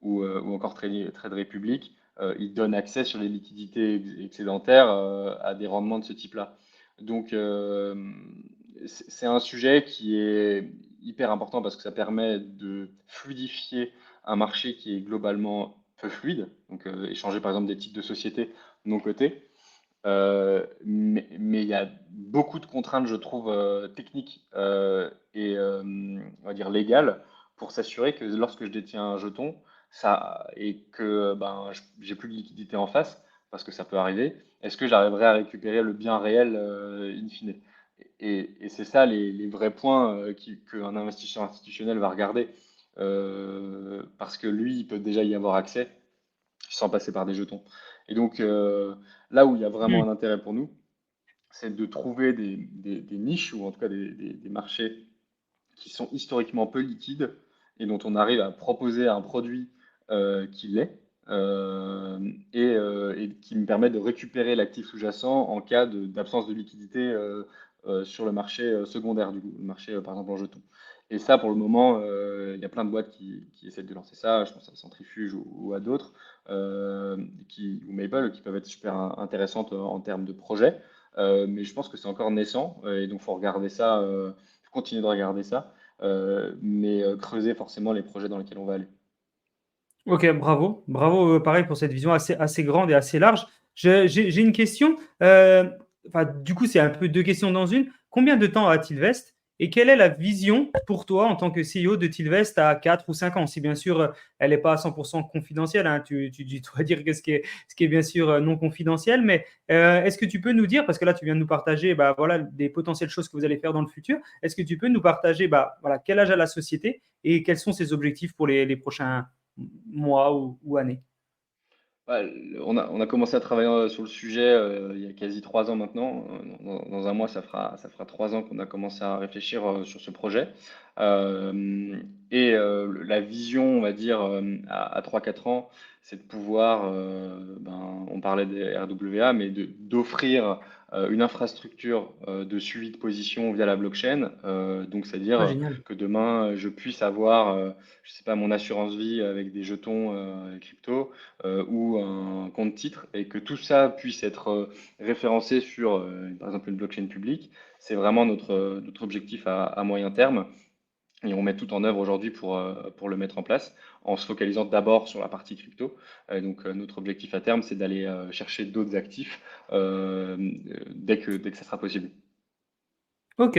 ou encore Trade Republic, ils donnent accès sur les liquidités excédentaires à des rendements de ce type-là. Donc, c'est un sujet qui est hyper important parce que ça permet de fluidifier un marché qui est globalement peu fluide, donc échanger par exemple des titres de société non cotés. Mais il y a beaucoup de contraintes, je trouve, techniques et on va dire légales pour s'assurer que lorsque je détiens un jeton, et que ben, j'ai plus de liquidité en face, parce que ça peut arriver, est-ce que j'arriverai à récupérer le bien réel in fine? Et c'est ça les vrais points qu'un investisseur institutionnel va regarder, parce que lui, il peut déjà y avoir accès sans passer par des jetons. Et donc, là où il y a vraiment un Mhm. intérêt pour nous, c'est de trouver des niches ou en tout cas des marchés qui sont historiquement peu liquides et dont on arrive à proposer un produit qui l'est. et qui me permet de récupérer l'actif sous-jacent en cas d'absence de liquidité sur le marché secondaire, du coup, le marché par exemple en jetons. Et ça, pour le moment, il y a plein de boîtes qui essaient de lancer ça. Je pense à Centrifuge ou à d'autres, ou Maple, qui peuvent être super intéressantes en termes de projet. Mais je pense que c'est encore naissant et donc faut regarder ça, faut continuer de regarder ça, mais creuser forcément les projets dans lesquels on va aller. Ok, bravo. Bravo, pareil, pour cette vision assez grande et assez large. J'ai une question. Enfin, du coup, c'est un peu deux questions dans une. Combien de temps a Tilvest et quelle est la vision pour toi en tant que CEO de Tilvest à 4 ou 5 ans? Si bien sûr, elle n'est pas à 100% confidentielle, hein, tu dois dire que ce qui est bien sûr non confidentiel, mais est-ce que tu peux nous dire, parce que là, tu viens de nous partager bah, voilà, des potentielles choses que vous allez faire dans le futur, est-ce que tu peux nous partager bah, voilà, quel âge a la société et quels sont ses objectifs pour les prochains mois ou années. Ouais, on a commencé à travailler sur le sujet il y a quasi 3 ans maintenant. Dans un mois, ça fera 3 ans qu'on a commencé à réfléchir sur ce projet. La vision, on va dire, à 3-4 ans, c'est de pouvoir, on parlait des RWA, mais d'offrir une infrastructure de suivi de position via la blockchain. Donc, c'est-à-dire Ah, génial. que demain, je puisse avoir, je sais pas, mon assurance vie avec des jetons crypto ou un compte titre et que tout ça puisse être référencé sur, par exemple, une blockchain publique, c'est vraiment notre objectif à moyen terme. Et on met tout en œuvre aujourd'hui pour le mettre en place, en se focalisant d'abord sur la partie crypto. Notre objectif à terme, c'est d'aller chercher d'autres actifs dès que ça sera possible. Ok.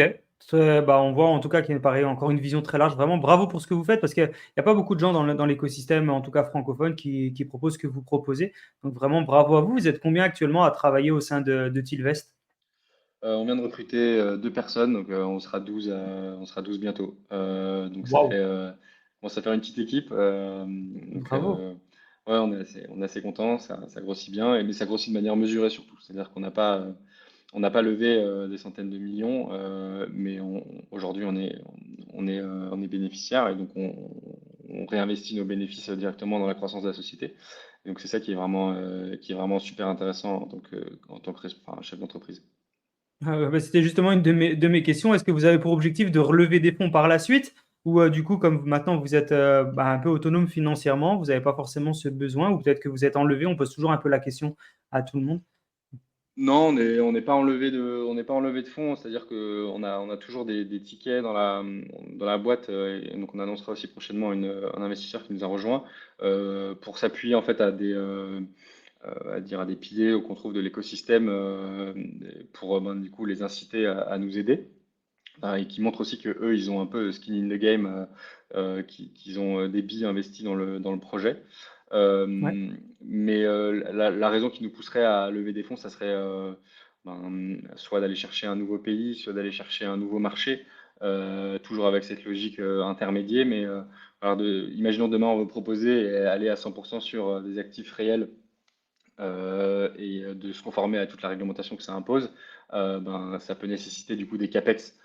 Bah, on voit en tout cas qu'il y a pareil, encore une vision très large. Vraiment, bravo pour ce que vous faites parce qu'il n'y a pas beaucoup de gens dans l'écosystème, en tout cas francophone, qui proposent ce que vous proposez. Donc vraiment, bravo à vous. Vous êtes combien actuellement à travailler au sein de Tilvest? On vient de recruter 2 personnes, donc on sera 12 bientôt. Donc ça fait, Waouh, commence à faire une petite équipe. bravo. Ouais, on est assez content, ça grossit bien, mais ça grossit de manière mesurée surtout. C'est-à-dire qu'on n'a pas levé des centaines de millions, mais aujourd'hui on est bénéficiaire et donc on réinvestit nos bénéfices directement dans la croissance de la société. Et donc c'est ça qui est vraiment super intéressant enfin, chef d'entreprise. Bah, c'était justement une de mes questions. Est-ce que vous avez pour objectif de relever des fonds par la suite? Ou du coup, comme maintenant vous êtes bah, un peu autonome financièrement, vous n'avez pas forcément ce besoin, ou peut-être que vous êtes enlevé, on pose toujours un peu la question à tout le monde. Non, on n'est pas enlevé de fonds, c'est-à-dire qu'on a toujours des tickets dans la boîte, et donc on annoncera aussi prochainement un investisseur qui nous a rejoint pour s'appuyer en fait à des piliers qu'on trouve de l'écosystème pour du coup les inciter à nous aider. Et qui montre aussi que eux ils ont un peu skin in the game, qu'ils ont des billes investies dans le projet. Ouais. Mais la raison qui nous pousserait à lever des fonds, ça serait soit d'aller chercher un nouveau pays, soit d'aller chercher un nouveau marché, toujours avec cette logique intermédiaire. Mais alors imaginons demain on veut proposer et aller à 100% sur des actifs réels et de se conformer à toute la réglementation que ça impose, ça peut nécessiter du coup des capex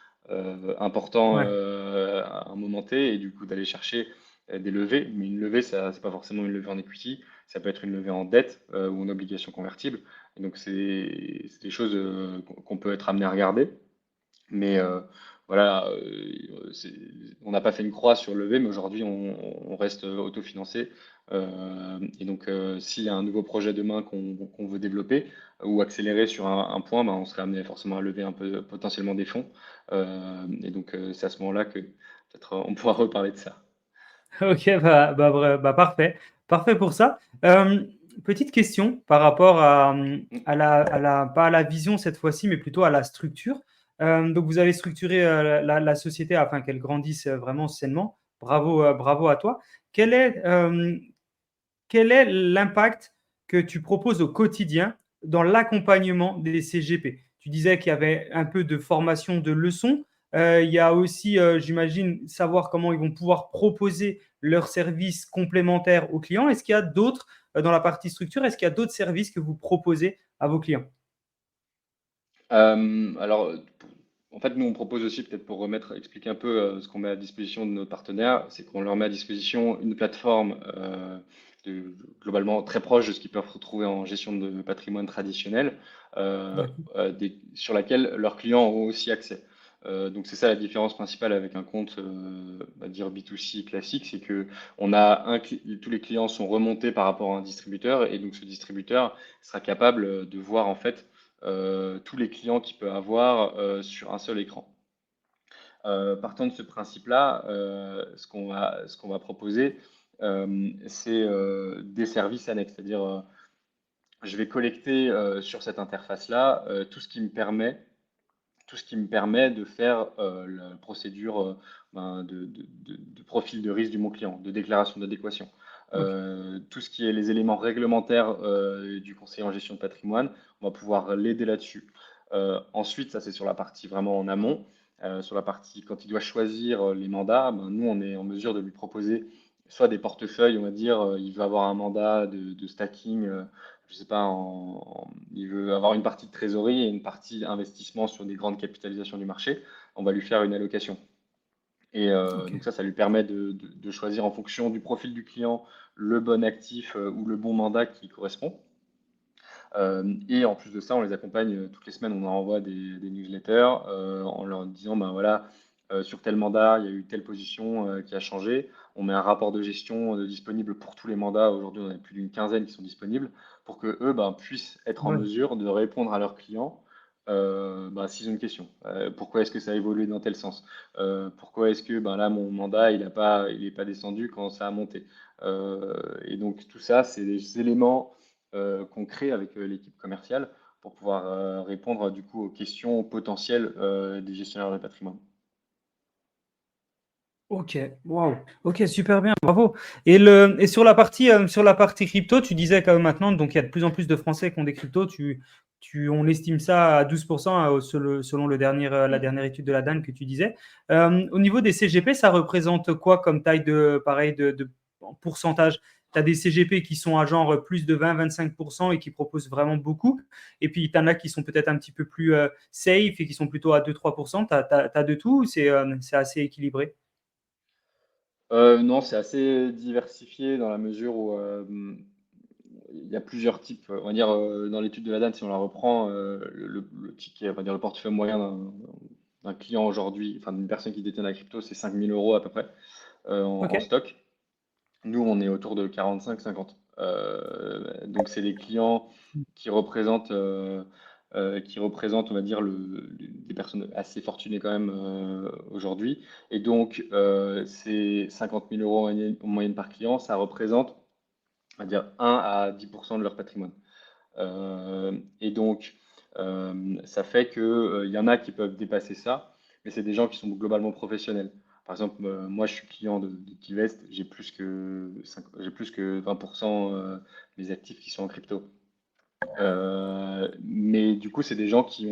importants Ouais. à un moment T et du coup d'aller chercher des levées. Mais une levée, ça, c'est pas forcément une levée en equity, ça peut être une levée en dette ou en obligation convertible. Et donc c'est des choses qu'on peut être amené à regarder. Mais voilà, on n'a pas fait une croix sur le lever, mais aujourd'hui on reste autofinancé. Et donc s'il y a un nouveau projet demain qu'on veut développer ou accélérer sur un point, on serait amené forcément à lever un peu potentiellement des fonds. Et donc c'est à ce moment-là que peut-être on pourra reparler de ça. Ok, bah, parfait. Parfait pour ça. Petite question par rapport pas à la vision cette fois-ci, mais plutôt à la structure. Donc, vous avez structuré la société afin qu'elle grandisse vraiment sainement. Bravo, bravo à toi. Quel est, euh, Quel est l'impact que tu proposes au quotidien dans l'accompagnement des CGP? Tu disais qu'il y avait un peu de formation de leçons. Il y a aussi, j'imagine, savoir comment ils vont pouvoir proposer leurs services complémentaires aux clients. Est-ce qu'il y a d'autres, dans la partie structure, est-ce qu'il y a d'autres services que vous proposez à vos clients? Alors, en fait, nous, on propose aussi, peut-être pour expliquer un peu ce qu'on met à disposition de nos partenaires, c'est qu'on leur met à disposition une plateforme globalement très proche de ce qu'ils peuvent retrouver en gestion de patrimoine traditionnel, D'accord. sur laquelle leurs clients ont aussi accès. Donc c'est ça la différence principale avec un compte, on va dire B2C classique, c'est que tous les clients sont remontés par rapport à un distributeur, et donc ce distributeur sera capable de voir en fait tous les clients qu'il peut avoir sur un seul écran. Partant de ce principe-là, ce qu'on va proposer, c'est des services annexes, c'est-à-dire je vais collecter sur cette interface-là tout ce qui me permet de faire la procédure de profil de risque de mon client, de déclaration d'adéquation. Ok. Tout ce qui est les éléments réglementaires du conseiller en gestion de patrimoine, on va pouvoir l'aider là-dessus. Ensuite, ça c'est sur la partie vraiment en amont. Sur la partie quand il doit choisir les mandats, ben, nous on est en mesure de lui proposer soit des portefeuilles, on va dire, il veut avoir un mandat de stacking, je sais pas, il veut avoir une partie de trésorerie et une partie investissement sur des grandes capitalisations du marché, on va lui faire une allocation. Et Ok. donc ça lui permet de choisir en fonction du profil du client le bon actif ou le bon mandat qui correspond. Et en plus de ça, on les accompagne toutes les semaines, on leur envoie des newsletters en leur disant, ben voilà, sur tel mandat, il y a eu telle position qui a changé. On met un rapport de gestion disponible pour tous les mandats. Aujourd'hui, on a plus d'une quinzaine qui sont disponibles pour que eux ben, puissent être en Ouais. mesure de répondre à leurs clients ben, s'ils ont une question. Pourquoi est-ce que ça a évolué dans tel sens? Pourquoi est-ce que ben là, mon mandat, il est pas descendu quand ça a monté? Et donc tout ça, c'est des éléments qu'on crée avec l'équipe commerciale pour pouvoir répondre du coup aux questions potentielles des gestionnaires de patrimoine. Ok, waouh. Ok, super bien, bravo. Et sur la partie crypto, tu disais que maintenant, donc il y a de plus en plus de Français qui ont des cryptos. On estime ça à 12% selon la Mm. dernière étude de la DAN que tu disais. Au niveau des CGP, ça représente quoi comme taille pareil, de pourcentage? Tu as des CGP qui sont à genre plus de 20-25% et qui proposent vraiment beaucoup. Et puis, tu en as qui sont peut-être un petit peu plus safe et qui sont plutôt à 2-3%. Tu as de tout ou c'est assez équilibré? Non, c'est assez diversifié dans la mesure où il y a plusieurs types. On va dire, dans l'étude de la DAN, si on la reprend, le ticket, on va dire le portefeuille moyen d'un client aujourd'hui, enfin d'une personne qui détient la crypto, c'est 5 000 € à peu près en Ok. stock. Nous, on est autour de 45-50. Donc, c'est des clients qui représentent, on va dire, des personnes assez fortunées quand même aujourd'hui. Et donc, ces 50 000 € en moyenne par client, ça représente, on va dire, 1 à 10% de leur patrimoine. Et donc, ça fait qu'il y en a qui peuvent dépasser ça, mais c'est des gens qui sont globalement professionnels. Par exemple, moi, je suis client de Tivest, j'ai plus que 20% des actifs qui sont en crypto. Mais du coup, c'est des gens qui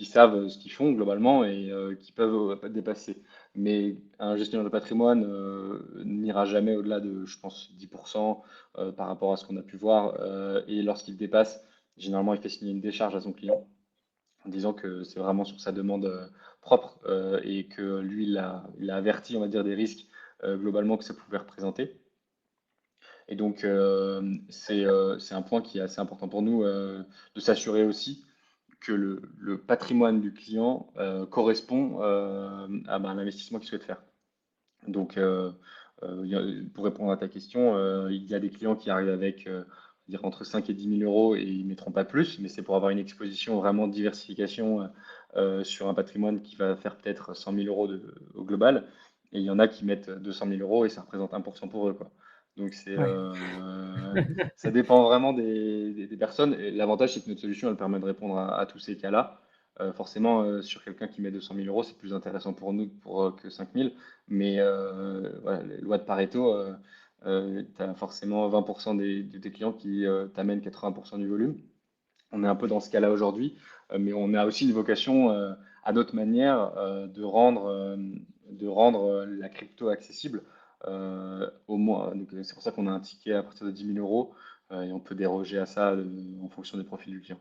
savent ce qu'ils font globalement et qui peuvent pas dépasser. Mais un gestionnaire de patrimoine n'ira jamais au-delà de, je pense, 10% par rapport à ce qu'on a pu voir. Et lorsqu'il dépasse, généralement, il fait signer une décharge à son client en disant que c'est vraiment sur sa demande propre et que lui, il a averti, on va dire, des risques globalement que ça pouvait représenter. Et donc, c'est un point qui est assez important pour nous de s'assurer aussi que le patrimoine du client correspond à ben, l'investissement qu'il souhaite faire. Donc, pour répondre à ta question, il y a des clients qui arrivent avec dire entre 5 et 10 000 € et ils ne mettront pas plus, mais c'est pour avoir une exposition vraiment de diversification sur un patrimoine qui va faire peut-être 100 000 € au global. Et il y en a qui mettent 200 000 € et ça représente 1% pour eux, quoi. Donc, Ouais. ça dépend vraiment des personnes. Et l'avantage, c'est que notre solution, elle permet de répondre à tous ces cas-là. Forcément, sur quelqu'un qui met 200 000 €, c'est plus intéressant pour nous que 5 000. Mais voilà, les lois de Pareto, tu as forcément 20% de tes clients qui t'amènent 80% du volume. On est un peu dans ce cas-là aujourd'hui, mais on a aussi une vocation à notre manière de rendre la crypto accessible. Au moins, donc, c'est pour ça qu'on a un ticket à partir de 10 000 € et on peut déroger à ça en fonction des profils du client.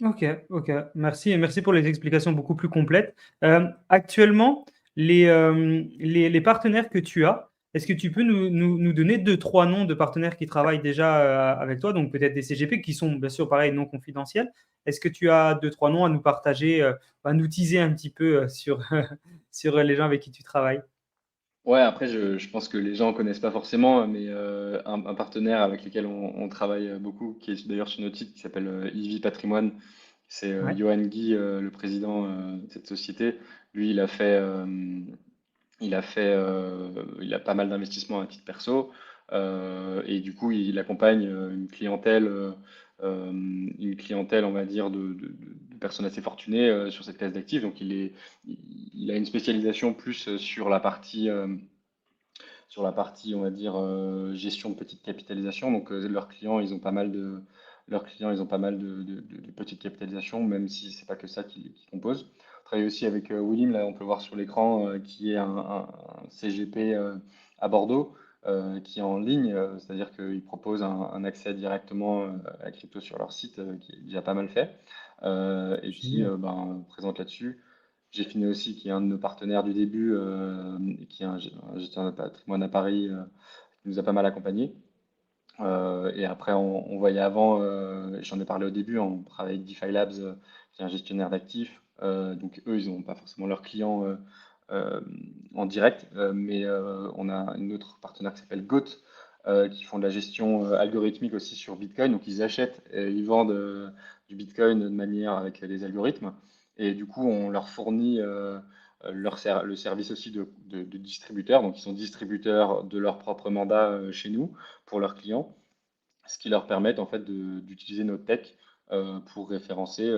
Ok, ok. Merci et merci pour les explications beaucoup plus complètes. Actuellement, les partenaires que tu as, Est-ce que tu peux nous donner deux, trois noms de partenaires qui travaillent déjà avec toi, donc peut-être des CGP qui sont bien sûr pareil non confidentiels. Est-ce que tu as deux, trois noms à nous partager, à nous teaser un petit peu sur, sur les gens avec qui tu travailles? Ouais, après, je pense que les gens connaissent pas forcément, mais un partenaire avec lequel on travaille beaucoup, qui est d'ailleurs sur notre site, qui s'appelle Ivy Patrimoine, c'est Ouais. Johan Guy, le président de cette société. Lui, il a pas mal d'investissements à titre perso, et du coup, il accompagne une clientèle, on va dire, de personnes assez fortunées sur cette classe d'actifs. Donc, il a une spécialisation plus sur la partie, on va dire, gestion de petite capitalisation. Donc, leurs clients, ils ont pas mal de petites capitalisations, même si c'est pas que ça qui compose. On travaille aussi avec Willim, là, on peut voir sur l'écran, qui est un CGP à Bordeaux, qui est en ligne, c'est-à-dire qu'ils proposent un accès directement à la crypto sur leur site, qui est déjà pas mal fait, et qui Génial. présente là-dessus. J'ai fini aussi, qui est un de nos partenaires du début, et qui est un gestionnaire de patrimoine à Paris, qui nous a pas mal accompagnés. Et après, on voyait avant, j'en ai parlé au début, on travaille avec DeFi Labs, qui est un gestionnaire d'actifs. Donc eux, ils n'ont pas forcément leurs clients euh, en direct, mais on a un autre partenaire qui s'appelle Goat, qui font de la gestion algorithmique aussi sur Bitcoin. Donc ils achètent et ils vendent du Bitcoin de manière avec des algorithmes. Et du coup, on leur fournit le service aussi de distributeurs. Donc ils sont distributeurs de leur propre mandat chez nous pour leurs clients, ce qui leur permet en fait d'utiliser notre tech pour référencer,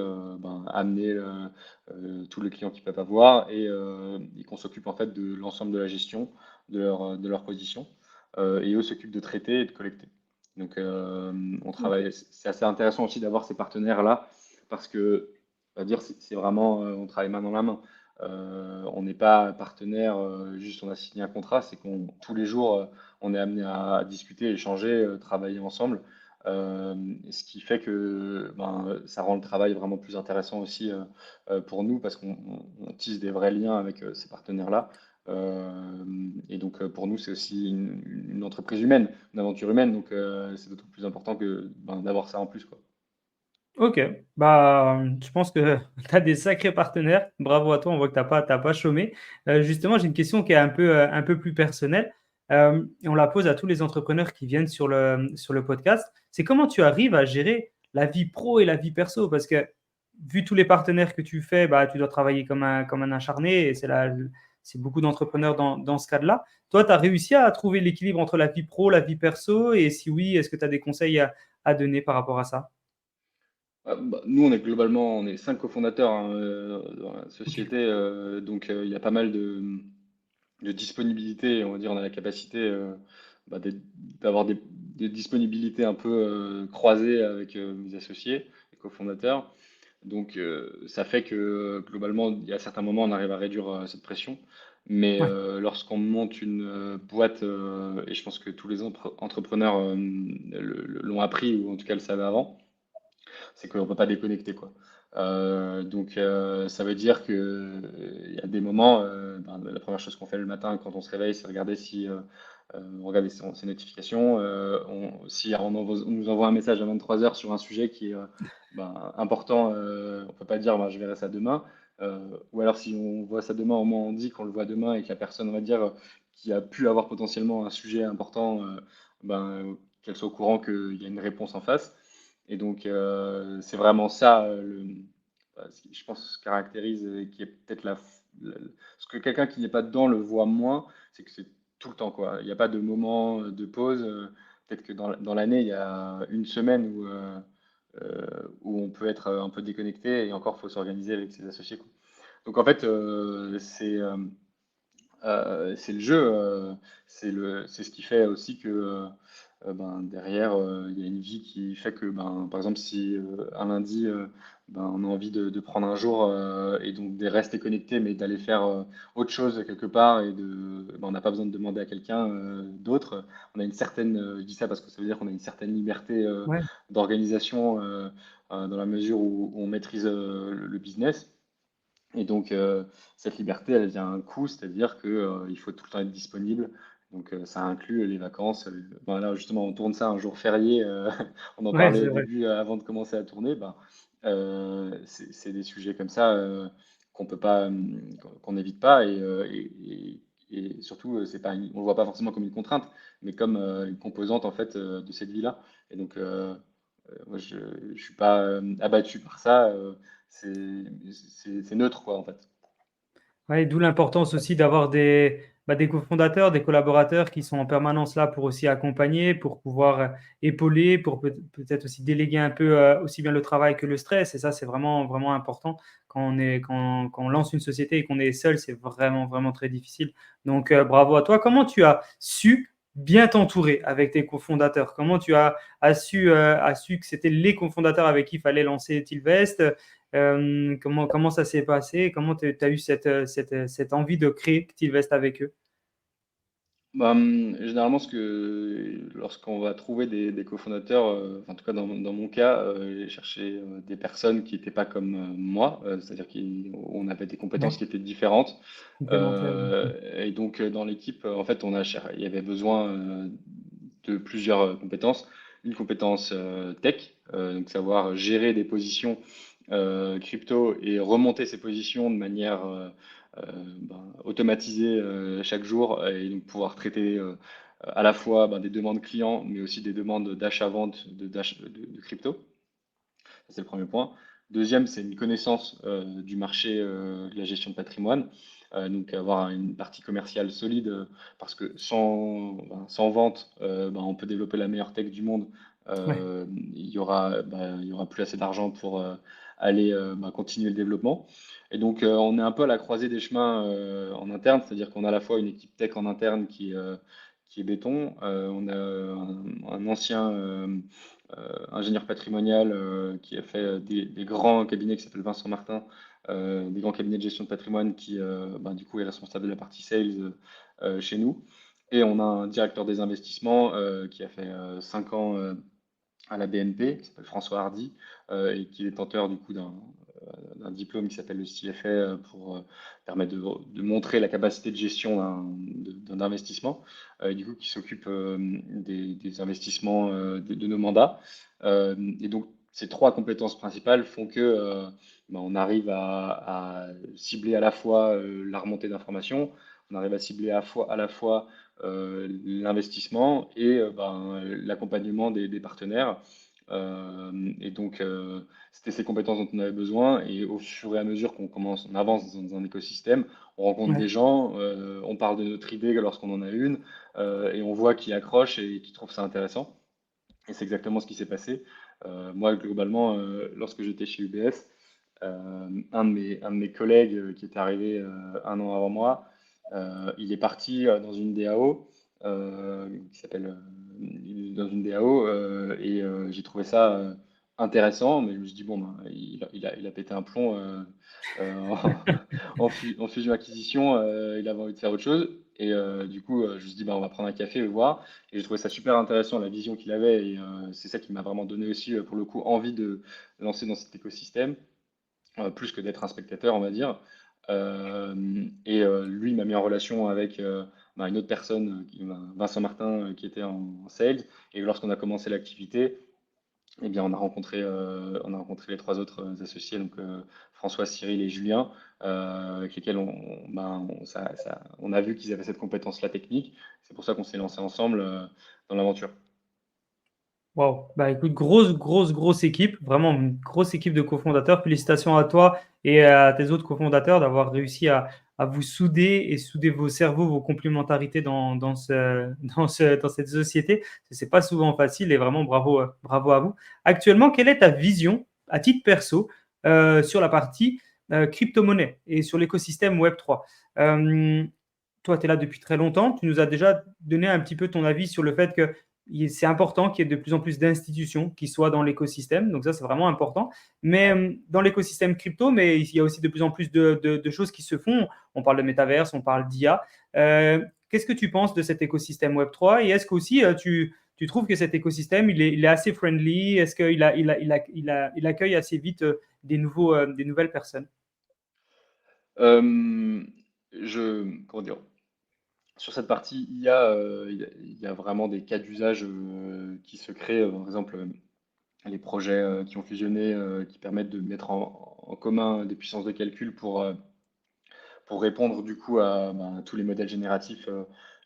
amener tous les clients qu'ils peuvent avoir, et qu'on s'occupe en fait de l'ensemble de la gestion de leur position. Et eux s'occupent de traiter et de collecter. Donc on Ok. travaille, c'est assez intéressant aussi d'avoir ces partenaires-là parce que, on va dire, c'est vraiment, on travaille main dans la main. On n'est pas partenaire, juste on a signé un contrat, c'est qu'on tous les jours on est amené à discuter, échanger, travailler ensemble. Euh, Ce qui fait que ça rend le travail vraiment plus intéressant aussi pour nous parce qu'on tisse des vrais liens avec ces partenaires-là. Et donc pour nous, c'est aussi une entreprise humaine, une aventure humaine. Donc c'est d'autant plus important que d'avoir ça en plus, quoi. Ok, bah, je pense que tu as des sacrés partenaires. Bravo à toi, on voit que t'as pas chômé. Justement, j'ai une question qui est un peu plus personnelle. Et on la pose à tous les entrepreneurs qui viennent sur le podcast. C'est comment tu arrives à gérer la vie pro et la vie perso? Parce que vu tous les partenaires que tu fais, bah, tu dois travailler comme un acharné et c'est beaucoup d'entrepreneurs dans ce cadre-là. Toi, tu as réussi à trouver l'équilibre entre la vie pro, la vie perso? Et si oui, est-ce que tu as des conseils à donner par rapport à ça? Nous, on est 5 cofondateurs hein, dans la Ok. société, donc il y a pas mal de disponibilité. On va dire, on a la capacité d'avoir des disponibilités un peu croisées avec mes associés, les cofondateurs. Donc, ça fait que globalement, il y a certains moments, on arrive à réduire cette pression. Mais Ouais. lorsqu'on monte une boîte, et je pense que tous les entrepreneurs l'ont appris, ou en tout cas le savaient avant, c'est qu'on ne peut pas déconnecter, quoi. Donc, ça veut dire que il y a des moments, la première chose qu'on fait le matin quand on se réveille, c'est regarder si on regarde ses notifications. Si on nous envoie un message à 23 heures sur un sujet qui est important, on peut pas dire je verrai ça demain. Ou alors si on voit ça demain, au moins on dit qu'on le voit demain et que la personne, on va dire, qui a pu avoir potentiellement un sujet important, qu'elle soit au courant qu'il y a une réponse en face. Et donc, c'est vraiment ça, ce qui, je pense, se caractérise et qui est peut-être ce que quelqu'un qui n'est pas dedans le voit moins, c'est que c'est tout le temps, quoi. Il n'y a pas de moment de pause. Peut-être que dans l'année, il y a une semaine où on peut être un peu déconnecté et encore, il faut s'organiser avec ses associés, quoi. Donc, en fait, c'est le jeu, c'est ce qui fait aussi que derrière, il y a une vie qui fait que, par exemple, si un lundi, on a envie de prendre un jour et donc de rester connecté, mais d'aller faire autre chose quelque part on n'a pas besoin de demander à quelqu'un d'autre. On a une certaine, je dis ça parce que ça veut dire qu'on a une certaine liberté Ouais. d'organisation dans la mesure où on maîtrise le business. Et donc, cette liberté, elle vient à un coût, c'est-à-dire que, il faut tout le temps être disponible. Donc, ça inclut les vacances. Ben là, justement, on tourne ça un jour férié. On en Ouais, parlait c'est au vrai. début avant de commencer à tourner. Ben, c'est des sujets comme ça qu'on peut pas, qu'on n'évite pas. Et surtout, c'est pas on le voit pas forcément comme une contrainte, mais comme une composante en fait de cette vie-là. Et donc, moi, je suis pas abattu par ça. C'est neutre, quoi, en fait. Ouais, d'où l'importance aussi d'avoir des cofondateurs, des collaborateurs qui sont en permanence là pour aussi accompagner, pour pouvoir épauler, pour peut-être aussi déléguer un peu aussi bien le travail que le stress. Et ça, c'est vraiment, vraiment important. Quand on lance une société et qu'on est seul, c'est vraiment, vraiment très difficile. Donc, bravo à toi. Comment tu as su bien t'entourer avec tes cofondateurs? Comment tu as su que c'était les cofondateurs avec qui il fallait lancer Tilvest? Comment ça s'est passé? Comment tu as eu cette envie de créer Activest avec eux? Bah, généralement, lorsqu'on va trouver des cofondateurs, enfin, en tout cas dans mon cas, j'ai cherché des personnes qui n'étaient pas comme moi, c'est-à-dire qu'on avait des compétences Ouais, qui étaient différentes. complémentaire. Et donc, dans l'équipe, en fait, il y avait besoin de plusieurs compétences. Une compétence tech, donc savoir gérer des positions crypto et remonter ces positions de manière euh, automatisée chaque jour et donc pouvoir traiter à la fois des demandes clients, mais aussi des demandes d'achat-vente de crypto. Ça, c'est le premier point. Deuxième, c'est une connaissance du marché de la gestion de patrimoine. Donc avoir une partie commerciale solide parce que sans vente, on peut développer la meilleure tech du monde. Ouais, Il y aura plus assez d'argent pour aller continuer le développement. Et donc on est un peu à la croisée des chemins en interne, c'est-à-dire qu'on a à la fois une équipe tech en interne qui est béton, on a un ancien ingénieur patrimonial qui a fait des grands cabinets qui s'appelle Vincent Martin, des grands cabinets de gestion de patrimoine qui du coup est responsable de la partie sales chez nous. Et on a un directeur des investissements qui a fait 5 ans à la BNP, qui s'appelle François Hardy, et qui est détenteur du coup d'un diplôme qui s'appelle le CFA pour permettre de montrer la capacité de gestion d'un investissement, et du coup qui s'occupe des investissements de nos mandats. Et donc ces trois compétences principales font que on arrive à cibler à la fois la remontée d'informations, on arrive à cibler à la fois l'investissement et l'accompagnement des partenaires. Et donc, c'était ces compétences dont on avait besoin. Et au fur et à mesure on avance dans un écosystème, on rencontre des ouais. gens, on parle de notre idée lorsqu'on en a une, et on voit qui accroche et qui trouve ça intéressant. Et c'est exactement ce qui s'est passé. Moi, globalement, lorsque j'étais chez UBS, un de mes collègues qui était arrivé un an avant moi, il est parti dans une DAO qui s'appelle dans une DAO et j'ai trouvé ça intéressant, mais je me suis dit bon, il a pété un plomb en fusion-acquisition, il avait envie de faire autre chose et du coup je me suis dit on va prendre un café et voir. Et j'ai trouvé ça super intéressant, la vision qu'il avait, et c'est ça qui m'a vraiment donné aussi, pour le coup, envie de lancer dans cet écosystème, plus que d'être un spectateur, on va dire. Lui m'a mis en relation avec une autre personne, Vincent Martin, qui était en sales. Et lorsqu'on a commencé l'activité, eh bien, on a rencontré les trois autres associés, donc François, Cyril et Julien, avec lesquels on a vu qu'ils avaient cette compétence-là technique. C'est pour ça qu'on s'est lancé ensemble dans l'aventure. Wow. Bah écoute, grosse équipe, vraiment une grosse équipe de cofondateurs. Félicitations à toi et à tes autres cofondateurs d'avoir réussi à vous souder et souder vos cerveaux, vos complémentarités dans cette société. C'est pas souvent facile et vraiment bravo, bravo à vous. Actuellement, quelle est ta vision à titre perso sur la partie crypto-monnaie et sur l'écosystème Web3? Euh, Toi, tu es là depuis très longtemps. Tu nous as déjà donné un petit peu ton avis sur le fait que c'est important qu'il y ait de plus en plus d'institutions qui soient dans l'écosystème. Donc ça, c'est vraiment important. Mais dans l'écosystème crypto, mais il y a aussi de plus en plus de choses qui se font. On parle de métaverse, on parle d'IA. Qu'est-ce que tu penses de cet écosystème Web3? Et est-ce qu'aussi tu trouves que cet écosystème, il est assez friendly? Est-ce qu'il accueille assez vite des nouvelles personnes? Euh, comment dire? Sur cette partie IA, il y a vraiment des cas d'usage qui se créent. Par exemple, les projets qui ont fusionné, qui permettent de mettre en commun des puissances de calcul pour répondre du coup à tous les modèles génératifs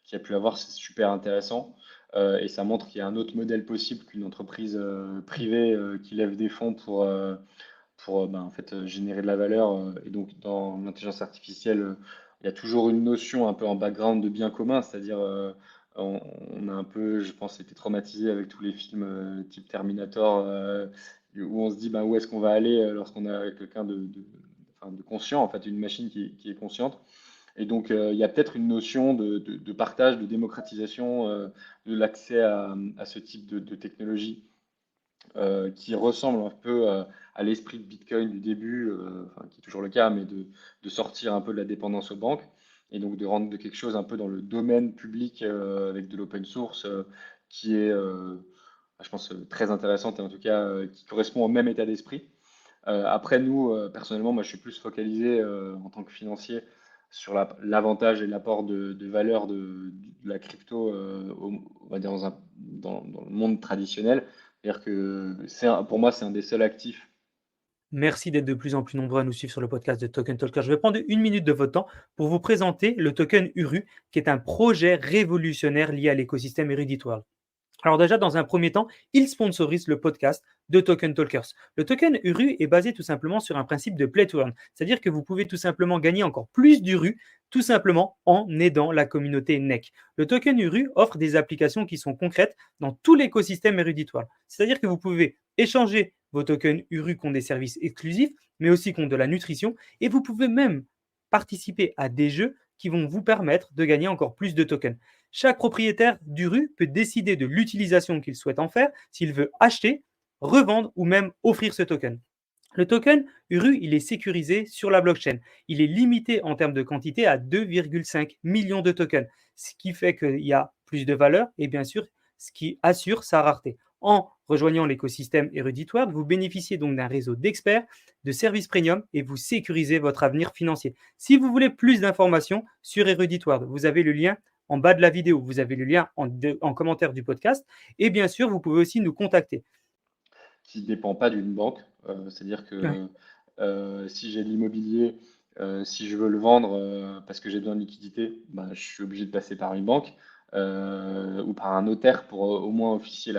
qu'il y a pu avoir, c'est super intéressant. Et ça montre qu'il y a un autre modèle possible qu'une entreprise privée qui lève des fonds pour en fait, générer de la valeur. Et donc, dans l'intelligence artificielle, il y a toujours une notion un peu en background de bien commun, c'est-à-dire on, on a un peu, je pense, été traumatisé avec tous les films type Terminator, où on se dit où est-ce qu'on va aller lorsqu'on a quelqu'un enfin, de conscient, en fait, une machine qui est consciente. Et donc, il y a peut-être une notion de partage, de démocratisation de l'accès à ce type de technologie qui ressemble un peu à l'esprit de Bitcoin du début, enfin, qui est toujours le cas, mais de sortir un peu de la dépendance aux banques et donc de rendre de quelque chose un peu dans le domaine public avec de l'open source qui est, je pense, très intéressante et en tout cas qui correspond au même état d'esprit. Après, nous, personnellement, moi, je suis plus focalisé en tant que financier sur l'avantage et l'apport de valeur de la crypto, on va dire dans le monde traditionnel. C'est-à-dire que pour moi, c'est un des seuls actifs. Merci d'être de plus en plus nombreux à nous suivre sur le podcast de Token Talker. Je vais prendre une minute de votre temps pour vous présenter le token URU, qui est un projet révolutionnaire lié à l'écosystème Eruditoire. Alors déjà, dans un premier temps, il sponsorise le podcast de Token Talkers. Le token URU est basé tout simplement sur un principe de play to earn, c'est-à-dire que vous pouvez tout simplement gagner encore plus d'URU tout simplement en aidant la communauté NEC. Le token URU offre des applications qui sont concrètes dans tout l'écosystème éruditoire. C'est-à-dire que vous pouvez échanger vos tokens URU contre des services exclusifs, mais aussi contre de la nutrition, et vous pouvez même participer à des jeux qui vont vous permettre de gagner encore plus de tokens. Chaque propriétaire d'URU peut décider de l'utilisation qu'il souhaite en faire, s'il veut acheter, revendre ou même offrir ce token. Le token URU, il est sécurisé sur la blockchain. Il est limité en termes de quantité à 2,5 millions de tokens, ce qui fait qu'il y a plus de valeur et bien sûr, ce qui assure sa rareté. En rejoignant l'écosystème Eruditoire, vous bénéficiez donc d'un réseau d'experts, de services premium et vous sécurisez votre avenir financier. Si vous voulez plus d'informations sur Eruditoire, vous avez le lien en bas de la vidéo, vous avez le lien en commentaire du podcast et bien sûr, vous pouvez aussi nous contacter. Qui ne dépend pas d'une banque. C'est-à-dire Ouais. que si j'ai de l'immobilier, si je veux le vendre parce que j'ai besoin de liquidité, je suis obligé de passer par une banque ou par un notaire pour au moins officier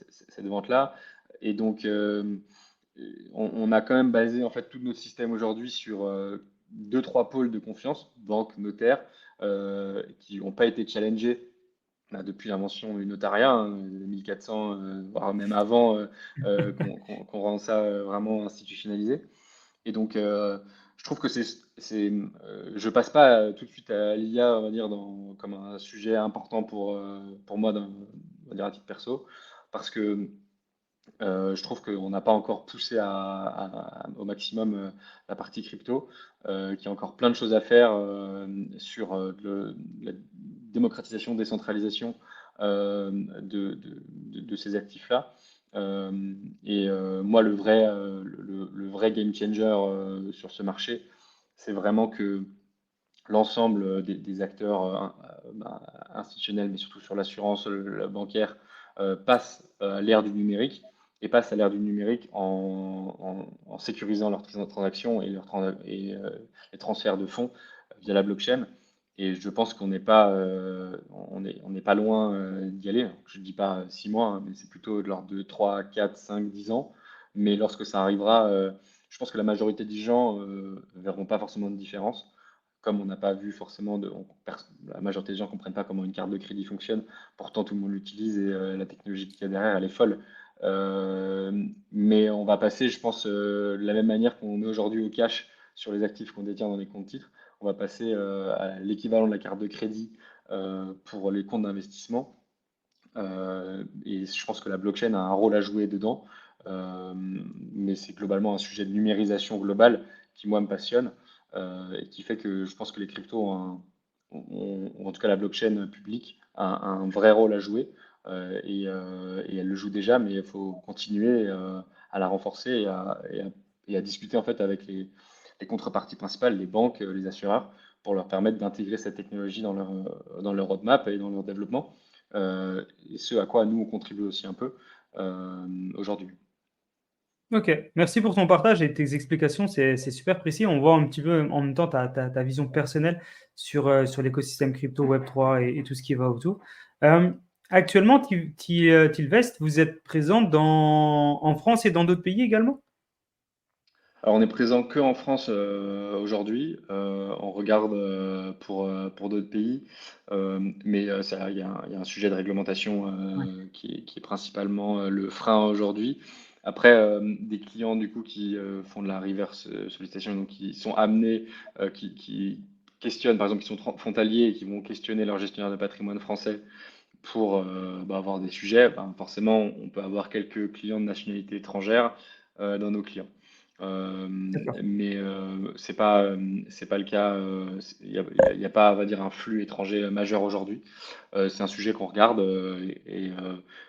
cette vente-là. Et donc, on a quand même basé en fait tout notre système aujourd'hui sur deux, trois pôles de confiance, banque, notaire, qui n'ont pas été challengés depuis l'invention du notariat, 1400, voire même avant, qu'on rend ça vraiment institutionnalisé. Et donc, je trouve que je passe pas tout de suite à l'IA, on va dire, comme un sujet important pour moi, on va dire à titre perso, parce que je trouve qu'on n'a pas encore poussé au maximum la partie crypto, qu'il y a encore plein de choses à faire sur la démocratisation, décentralisation de ces actifs-là. Moi, le vrai game changer sur ce marché, c'est vraiment que l'ensemble des acteurs institutionnels, mais surtout sur l'assurance, le bancaire, passent à l'ère du numérique et passent à l'ère du numérique en sécurisant leurs transactions et les transferts de fonds via la blockchain. Et je pense qu'on n'est pas, on n'est pas loin d'y aller. Je ne dis pas 6 mois, hein, mais c'est plutôt de l'ordre de 3, 4, 5, 10 ans. Mais lorsque ça arrivera, je pense que la majorité des gens verront pas forcément de différence comme on n'a pas vu forcément la majorité des gens ne comprennent pas comment une carte de crédit fonctionne, pourtant tout le monde l'utilise et la technologie qu'il y a derrière, elle est folle. Mais on va passer, je pense, de la même manière qu'on met aujourd'hui au cash sur les actifs qu'on détient dans les comptes titres, on va passer à l'équivalent de la carte de crédit pour les comptes d'investissement. Et je pense que la blockchain a un rôle à jouer dedans. Euh, mais c'est globalement un sujet de numérisation globale qui, moi, me passionne et qui fait que je pense que les cryptos ont, en tout cas la blockchain publique, a un vrai rôle à jouer et elle le joue déjà, mais il faut continuer à la renforcer et à discuter en fait avec les contreparties principales, les banques, les assureurs, pour leur permettre d'intégrer cette technologie dans leur roadmap et dans leur développement, et ce à quoi nous on contribue aussi un peu aujourd'hui. Ok, merci pour ton partage et tes explications, c'est super précis. On voit un petit peu en même temps ta vision personnelle sur l'écosystème crypto Web3 et tout ce qui va autour. Euh, Actuellement, Tilvest, vous êtes présent en France et dans d'autres pays également? Alors on est présent que en France aujourd'hui. On regarde pour d'autres pays, mais il y a un sujet de réglementation Ouais. qui est principalement le frein aujourd'hui. Après, des clients du coup qui font de la reverse sollicitation, donc qui sont amenés, qui questionnent, par exemple, qui sont frontaliers et qui vont questionner leur gestionnaire de patrimoine français pour avoir des sujets, ben, forcément, on peut avoir quelques clients de nationalité étrangère dans nos clients. Euh, D'accord. mais c'est pas le cas. Il y a pas, on va dire, un flux étranger majeur aujourd'hui. C'est un sujet qu'on regarde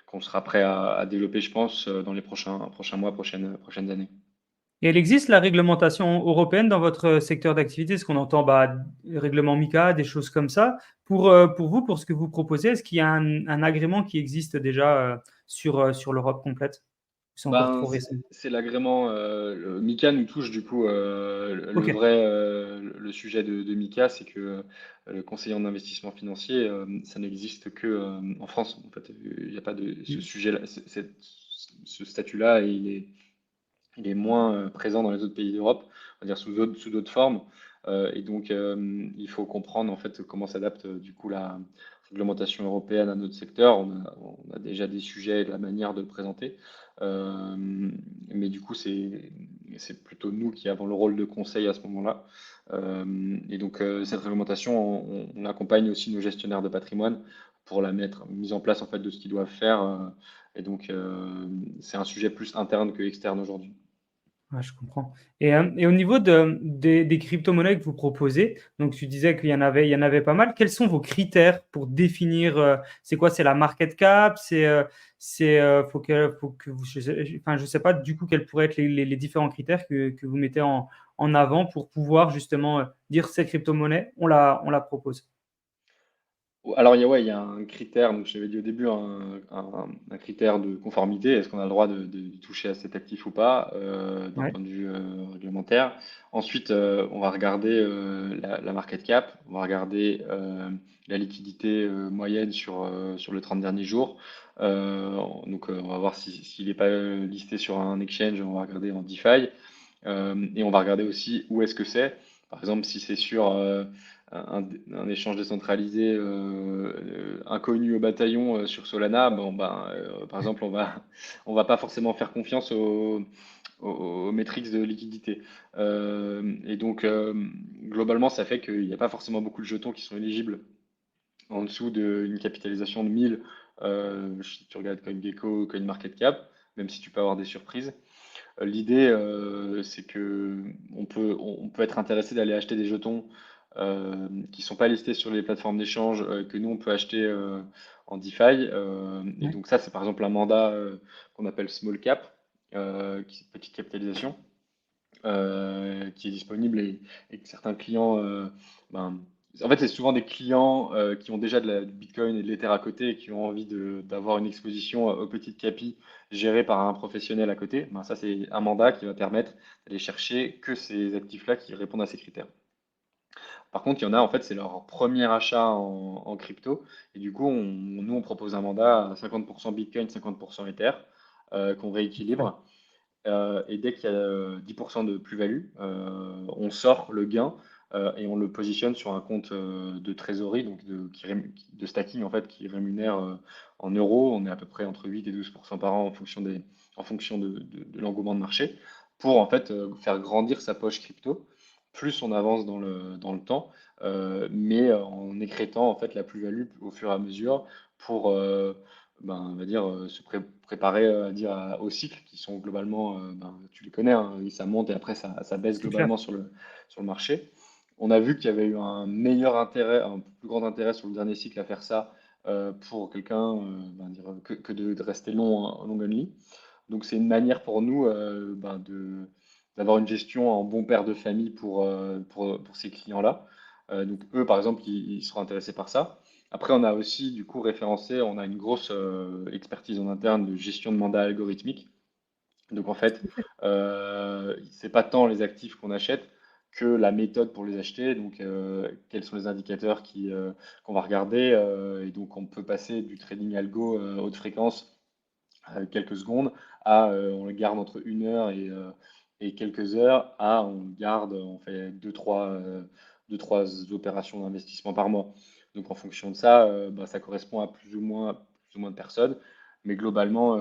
qu'on sera prêt à développer, je pense, dans les prochains mois, prochaines années. Et il existe la réglementation européenne dans votre secteur d'activité? Ce qu'on entend, règlement MiCA, des choses comme ça. Pour vous, pour ce que vous proposez, est-ce qu'il y a un agrément qui existe déjà sur l'Europe complète? C'est encore Ben, trop récent. c'est l'agrément. Mika nous touche du coup. Le Ok. vrai le sujet de Mika, c'est que le conseiller en investissement financier, ça n'existe que en France. En fait, il n'y a pas de ce Mm. sujet-là, ce statut-là, et il est moins présent dans les autres pays d'Europe, on va dire sous d'autres formes. Et donc, il faut comprendre en fait comment s'adapte du coup la réglementation européenne à notre secteur. On a déjà des sujets et de la manière de le présenter. Euh, mais du coup, c'est plutôt nous qui avons le rôle de conseil à ce moment-là. Et donc, cette réglementation, on accompagne aussi nos gestionnaires de patrimoine pour la mettre mise en place en fait de ce qu'ils doivent faire. Et donc, c'est un sujet plus interne que externe aujourd'hui. Ouais, je comprends. Et au niveau des crypto-monnaies que vous proposez, donc tu disais il y en avait pas mal. Quels sont vos critères pour définir, c'est quoi? C'est la market cap? Faut que enfin, je sais pas du coup quels pourraient être les différents critères que vous mettez en avant pour pouvoir justement dire cette crypto-monnaie, on la propose. Alors, il y a un critère, donc je l'avais dit au début, un critère de conformité. Est-ce qu'on a le droit de toucher à cet actif ou pas, d'un Ouais, point de vue réglementaire. Ensuite, on va regarder la market cap, on va regarder la liquidité moyenne sur les 30 derniers jours. Donc, on va voir s'il n'est pas listé sur un exchange, on va regarder en DeFi. Et on va regarder aussi où est-ce que c'est. Par exemple, si c'est sur un échange décentralisé inconnu au bataillon sur Solana, bon, par exemple, on va pas forcément faire confiance aux métriques de liquidité. Et donc, globalement, ça fait qu'il n'y a pas forcément beaucoup de jetons qui sont éligibles en dessous d'une capitalisation de 1000. Si tu regardes CoinGecko, CoinMarketCap, même si tu peux avoir des surprises. L'idée, c'est que on peut être intéressé d'aller acheter des jetons qui sont pas listés sur les plateformes d'échange, que nous on peut acheter en DeFi. Et ouais, donc ça, c'est par exemple un mandat qu'on appelle small cap, qui est petite capitalisation, qui est disponible et que certains clients, ben, en fait, c'est souvent des clients qui ont déjà du Bitcoin et de l'Ether à côté et qui ont envie d'avoir une exposition aux petites capis gérées par un professionnel à côté. Ben, ça, c'est un mandat qui va permettre d'aller chercher que ces actifs-là qui répondent à ces critères. Par contre, il y en a, en fait, c'est leur premier achat en crypto. Et du coup, nous, on propose un mandat à 50% Bitcoin, 50% Ether, qu'on ouais, rééquilibre. Et dès qu'il y a 10% de plus-value, on sort le gain et on le positionne sur un compte de trésorerie, donc de stacking en fait, qui rémunère en euros. On est à peu près entre 8 et 12% par an en fonction de l'engouement de marché, pour en fait faire grandir sa poche crypto. Plus on avance dans le temps, mais en écrétant en fait la plus-value au fur et à mesure pour on va dire, préparer au cycle qui sont globalement, tu les connais, hein, ça monte et après ça baisse c'est clair. globalement sur le marché. On a vu qu'il y avait eu un meilleur intérêt, un plus grand intérêt sur le dernier cycle à faire ça pour quelqu'un que de rester long only. Donc c'est une manière pour nous d'avoir une gestion en bon père de famille pour ces clients-là. Donc eux, par exemple, ils seront intéressés par ça. Après, on a aussi du coup référencé, on a une grosse expertise en interne de gestion de mandats algorithmiques. Donc en fait, c'est pas tant les actifs qu'on achète que la méthode pour les acheter. Donc quels sont les indicateurs qu'on va regarder. Et donc on peut passer du trading algo haute fréquence quelques secondes à on le garde entre 1 heure et quelques heures à on le garde, on fait deux, trois opérations d'investissement par mois. Donc en fonction de ça, bah, ça correspond à plus ou moins de personnes. Mais globalement,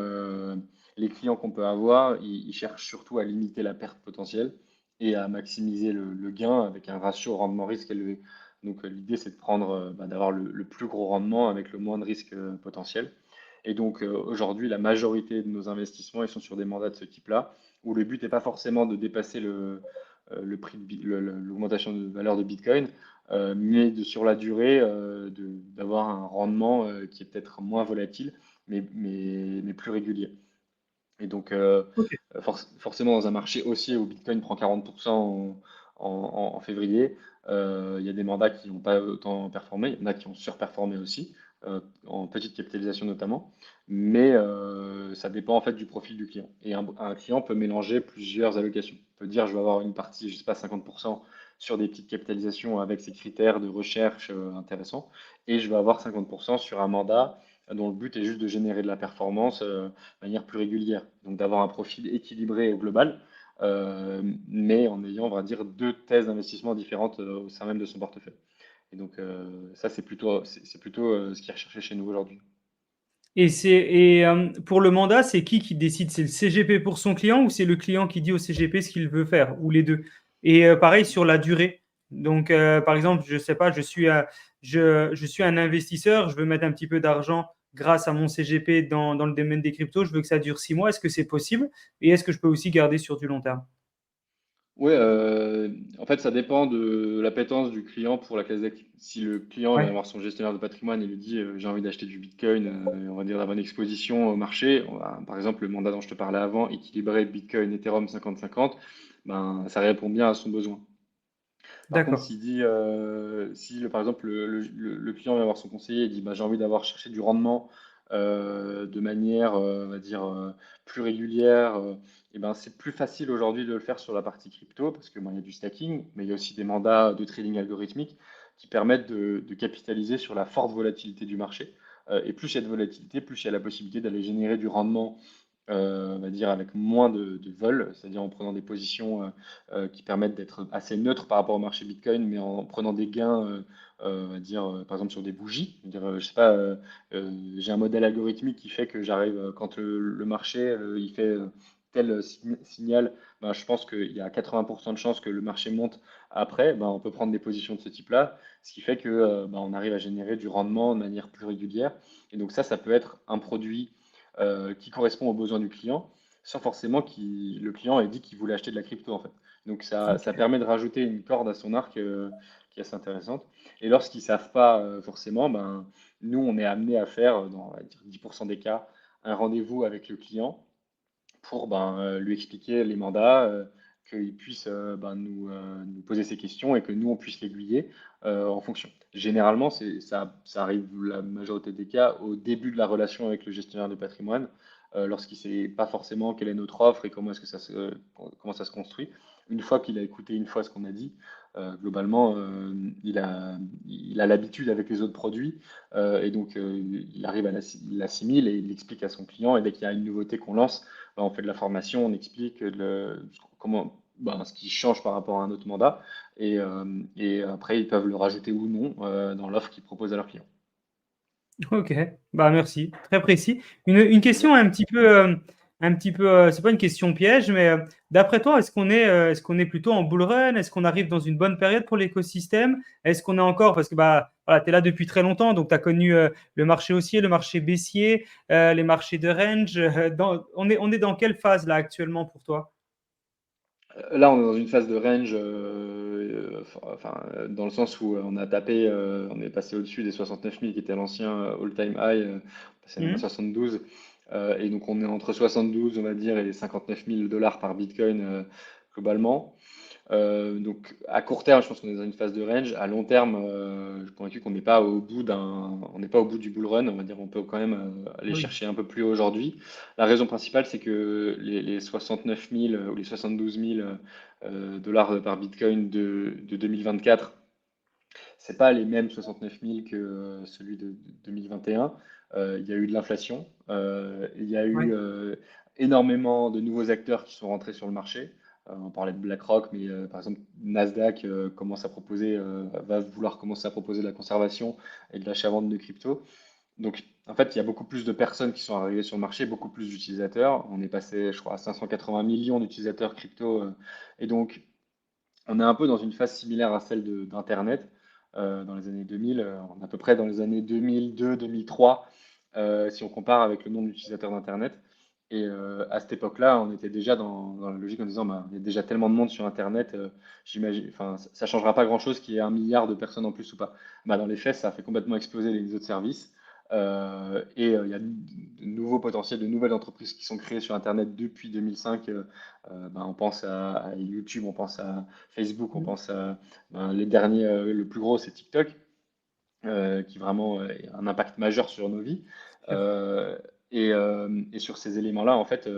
les clients qu'on peut avoir, ils cherchent surtout à limiter la perte potentielle et à maximiser le gain avec un ratio rendement-risque élevé. Donc l'idée, c'est de prendre, bah, d'avoir le plus gros rendement avec le moins de risque potentiel. Et donc aujourd'hui, la majorité de nos investissements, ils sont sur des mandats de ce type-là, où le but n'est pas forcément de dépasser le prix l'augmentation de valeur de Bitcoin, mais sur la durée, d'avoir un rendement qui est peut-être moins volatile, mais plus régulier. Et donc Ok. forcément, dans un marché haussier où Bitcoin prend 40% en février, il y a des mandats qui n'ont pas autant performé, il y en a qui ont surperformé aussi, en petite capitalisation notamment, mais ça dépend en fait du profil du client. Et un client peut mélanger plusieurs allocations. Il peut dire je vais avoir une partie, je sais pas, 50% sur des petites capitalisations avec ces critères de recherche intéressants, et je vais avoir 50% sur un mandat dont le but est juste de générer de la performance de manière plus régulière. Donc d'avoir un profil équilibré au global, mais en ayant, on va dire, deux thèses d'investissement différentes au sein même de son portefeuille. Et donc ça, c'est plutôt ce qui est recherché chez nous aujourd'hui. Pour le mandat, c'est qui décide? C'est le CGP pour son client ou c'est le client qui dit au CGP ce qu'il veut faire, ou les deux? Et pareil sur la durée. Donc, par exemple, je sais pas, je suis un investisseur, je veux mettre un petit peu d'argent grâce à mon CGP dans le domaine des cryptos, je veux que ça dure 6 mois. Est-ce que c'est possible? Et est-ce que je peux aussi garder sur du long terme? Oui, en fait, ça dépend de l'appétence du client pour la classe d'actifs. Si le client vient Ouais, voir son gestionnaire de patrimoine et lui dit j'ai envie d'acheter du Bitcoin, on va dire d'avoir une exposition au marché, par exemple le mandat dont je te parlais avant, équilibré Bitcoin, Ethereum 50-50, ben, ça répond bien à son besoin. Par contre, d'accord. s'il dit, si par exemple le client vient voir son conseiller et dit bah, j'ai envie d'avoir cherché du rendement de manière, on va dire, plus régulière, et ben, c'est plus facile aujourd'hui de le faire sur la partie crypto parce que bon, il y a du stacking, mais il y a aussi des mandats de trading algorithmique qui permettent de capitaliser sur la forte volatilité du marché. Et plus il y a de volatilité, plus il y a la possibilité d'aller générer du rendement, on va dire, avec moins de vol, c'est-à-dire en prenant des positions qui permettent d'être assez neutres par rapport au marché Bitcoin, mais en prenant des gains, on va dire, par exemple sur des bougies. Je veux dire, je sais pas, j'ai un modèle algorithmique qui fait que j'arrive, quand le marché il fait tel signal, ben, je pense qu'il y a 80% de chances que le marché monte après, ben, on peut prendre des positions de ce type-là, ce qui fait que ben, on arrive à générer du rendement de manière plus régulière. Et donc ça peut être un produit qui correspond aux besoins du client, sans forcément que le client ait dit qu'il voulait acheter de la crypto en fait. Donc ça Ok. permet de rajouter une corde à son arc qui est assez intéressante. Et lorsqu'ils ne savent pas forcément, ben, nous on est amené à faire, dans on va dire, 10% des cas, un rendez-vous avec le client pour ben, lui expliquer les mandats, qu'il puisse ben, nous poser ses questions et que nous, on puisse l'aiguiller en fonction. Généralement, ça arrive la majorité des cas au début de la relation avec le gestionnaire de patrimoine, lorsqu'il ne sait pas forcément quelle est notre offre et comment ça se construit. Une fois qu'il a écouté une fois ce qu'on a dit, globalement, il a l'habitude avec les autres produits et donc il arrive il l'assimile et il l'explique à son client. Et dès qu'il y a une nouveauté qu'on lance, ben, on fait de la formation, on explique comment, ben, ce qui change par rapport à un autre mandat, et après ils peuvent le rajouter ou non dans l'offre qu'ils proposent à leurs clients. Ok, bah merci, très précis. Une question un petit peu, c'est pas une question piège, mais d'après toi, est-ce qu'on est plutôt en bull run? Est-ce qu'on arrive dans une bonne période pour l'écosystème? Est-ce qu'on est encore, parce que bah voilà, tu es là depuis très longtemps, donc tu as connu le marché haussier, le marché baissier, les marchés de range. On est dans quelle phase là actuellement pour toi? Là, on est dans une phase de range, enfin, dans le sens où on a tapé, on est passé au-dessus des 69 000 qui était l'ancien all-time high, c'est même à Hmm. 72. Et donc on est entre 72, on va dire, et 59 000 dollars par Bitcoin globalement. Donc à court terme, je pense qu'on est dans une phase de range. À long terme, je suis convaincu qu'on n'est pas au bout on n'est pas au bout du bull run. On va dire, on peut quand même aller Oui, chercher un peu plus haut aujourd'hui. La raison principale, c'est que les 69 000 ou les 72 000 dollars par Bitcoin de 2024, c'est pas les mêmes 69 000 que celui de 2021. Il y a eu de l'inflation, il y a eu oui, énormément de nouveaux acteurs qui sont rentrés sur le marché. On parlait de BlackRock, mais par exemple Nasdaq commence à proposer, va vouloir commencer à proposer de la conservation et de l'achat-vente de crypto. Donc en fait, il y a beaucoup plus de personnes qui sont arrivées sur le marché, beaucoup plus d'utilisateurs. On est passé, je crois, à 580 millions d'utilisateurs crypto. Et donc, on est un peu dans une phase similaire à celle d'Internet dans les années 2000. On est à peu près dans les années 2002-2003, si on compare avec le nombre d'utilisateurs d'Internet. Et à cette époque-là, on était déjà dans la logique en disant, bah, il y a déjà tellement de monde sur Internet, j'imagine, enfin, ça ne changera pas grand-chose qu'il y ait 1 milliard de personnes en plus ou pas. Bah, dans les faits, ça a fait complètement exploser les autres services. Il y a de nouveaux potentiels, de nouvelles entreprises qui sont créées sur Internet depuis 2005. Bah, on pense à YouTube, on pense à Facebook, on mm, pense à les derniers, le plus gros c'est TikTok, qui vraiment a un impact majeur sur nos vies. sûr. Et sur ces éléments-là, en fait,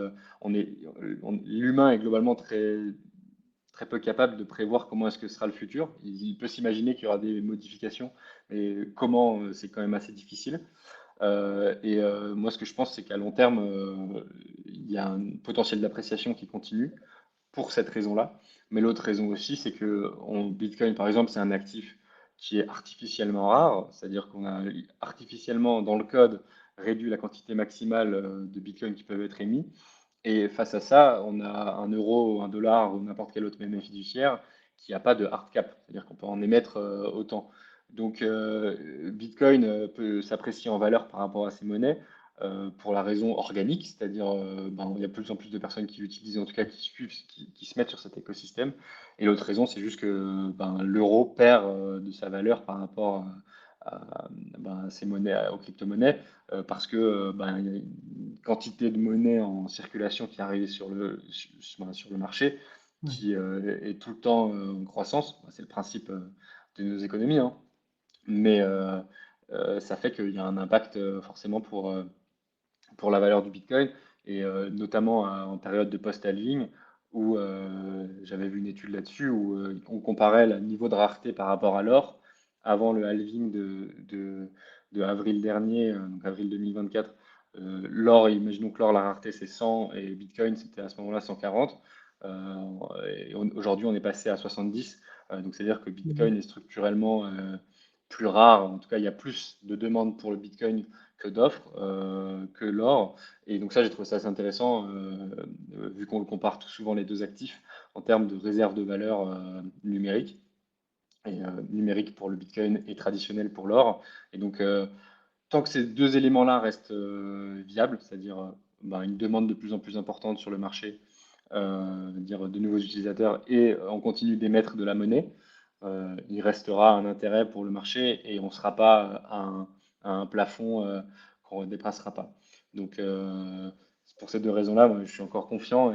l'humain est globalement très peu capable de prévoir comment est-ce que sera le futur. Il peut s'imaginer qu'il y aura des modifications, mais comment, c'est quand même assez difficile. Moi, ce que je pense, c'est qu'à long terme, il y a un potentiel d'appréciation qui continue pour cette raison-là. Mais l'autre raison aussi, c'est que Bitcoin, par exemple, c'est un actif qui est artificiellement rare, c'est-à-dire qu'on a artificiellement, dans le code, réduit la quantité maximale de Bitcoin qui peuvent être émis. Et face à ça, on a un euro, un dollar ou n'importe quelle autre monnaie fiduciaire qui n'a pas de hard cap, c'est-à-dire qu'on peut en émettre autant. Donc Bitcoin peut s'apprécier en valeur par rapport à ces monnaies pour la raison organique, c'est-à-dire ben, il y a de plus en plus de personnes qui l'utilisent, en tout cas qui suivent, qui se mettent sur cet écosystème. Et l'autre raison, c'est juste que ben, l'euro perd de sa valeur par rapport ben, à ces monnaies, aux crypto-monnaies, parce que ben, il y a une quantité de monnaie en circulation qui arrive sur le marché Ouais. qui est tout le temps en croissance. Ben, c'est le principe de nos économies, hein. Mais ça fait qu'il y a un impact forcément pour la valeur du Bitcoin, et notamment en période de post-halving, où j'avais vu une étude là-dessus, où on comparait le niveau de rareté par rapport à l'or avant le halving de avril dernier, donc avril 2024. L'or, imaginons que l'or, la rareté c'est 100 et Bitcoin c'était à ce moment-là 140. Aujourd'hui on est passé à 70. Donc c'est-à-dire que Mhm. Bitcoin est structurellement plus rare. En tout cas, il y a plus de demandes pour le Bitcoin que d'offres, que l'or. Et donc ça, j'ai trouvé ça assez intéressant, vu qu'on compare tout souvent les deux actifs en termes de réserve de valeur numérique, et numérique pour le Bitcoin et traditionnel pour l'or. Et donc, tant que ces deux éléments-là restent viables, c'est-à-dire ben, une demande de plus en plus importante sur le marché, dire de nouveaux utilisateurs, et on continue d'émettre de la monnaie, il restera un intérêt pour le marché et on ne sera pas à un plafond qu'on ne dépassera pas. Donc, pour ces deux raisons-là, moi, je suis encore confiant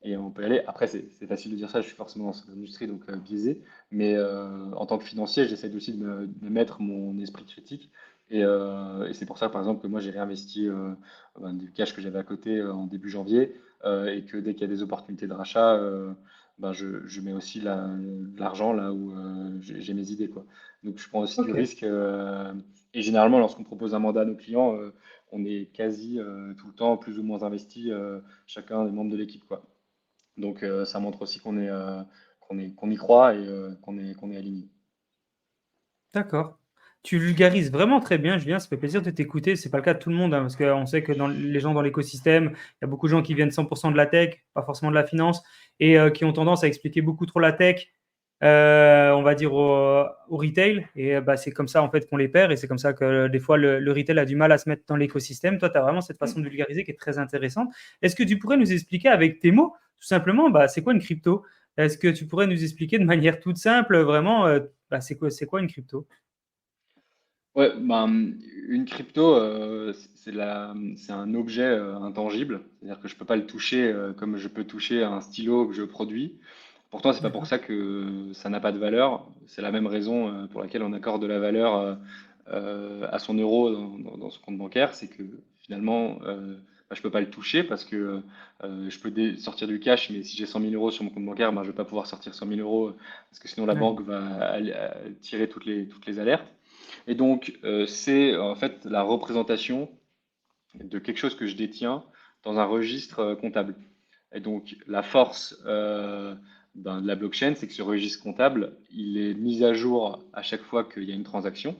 et on peut y aller. Après, c'est facile de dire ça, je suis forcément dans cette industrie, donc biaisé. Mais en tant que financier, j'essaie aussi de mettre mon esprit critique. Et c'est pour ça, par exemple, que moi, j'ai réinvesti ben, du cash que j'avais à côté en début janvier, et que dès qu'il y a des opportunités de rachat, ben, je mets aussi de l'argent là où j'ai mes idées, quoi. Donc, je prends aussi du Ok, risque. Et généralement, lorsqu'on propose un mandat à nos clients, on est quasi tout le temps plus ou moins investi, chacun des membres de l'équipe, quoi. Donc, ça montre aussi qu'on y croit et qu'on est aligné. d'accord. Tu vulgarises vraiment très bien, Julien. Ça fait plaisir de t'écouter. C'est pas le cas de tout le monde, hein, parce qu'on sait que dans les gens dans l'écosystème, il y a beaucoup de gens qui viennent 100% de la tech, pas forcément de la finance, et qui ont tendance à expliquer beaucoup trop la tech, on va dire au retail. Et bah, c'est comme ça en fait qu'on les perd, et c'est comme ça que des fois le retail a du mal à se mettre dans l'écosystème. Toi, tu as vraiment cette façon de vulgariser qui est très intéressante. Est-ce que tu pourrais nous expliquer avec tes mots, tout simplement, bah, c'est quoi une crypto? Est-ce que tu pourrais nous expliquer de manière toute simple, vraiment, bah, c'est quoi une crypto? Ouais, ben, une crypto, c'est un objet intangible, c'est-à-dire que je peux pas le toucher comme je peux toucher un stylo que je produis. Pourtant, c'est pas pour D'accord. ça que ça n'a pas de valeur. C'est la même raison pour laquelle on accorde de la valeur à son euro dans son compte bancaire. C'est que finalement, bah, je peux pas le toucher parce que je peux sortir du cash, mais si j'ai 100 000 euros sur mon compte bancaire, bah, je vais pas pouvoir sortir 100 000 euros parce que sinon la Ouais. banque va tirer toutes les alertes. Et donc, c'est en fait la représentation de quelque chose que je détiens dans un registre comptable. Et donc, la force de la blockchain, c'est que ce registre comptable, il est mis à jour à chaque fois qu'il y a une transaction.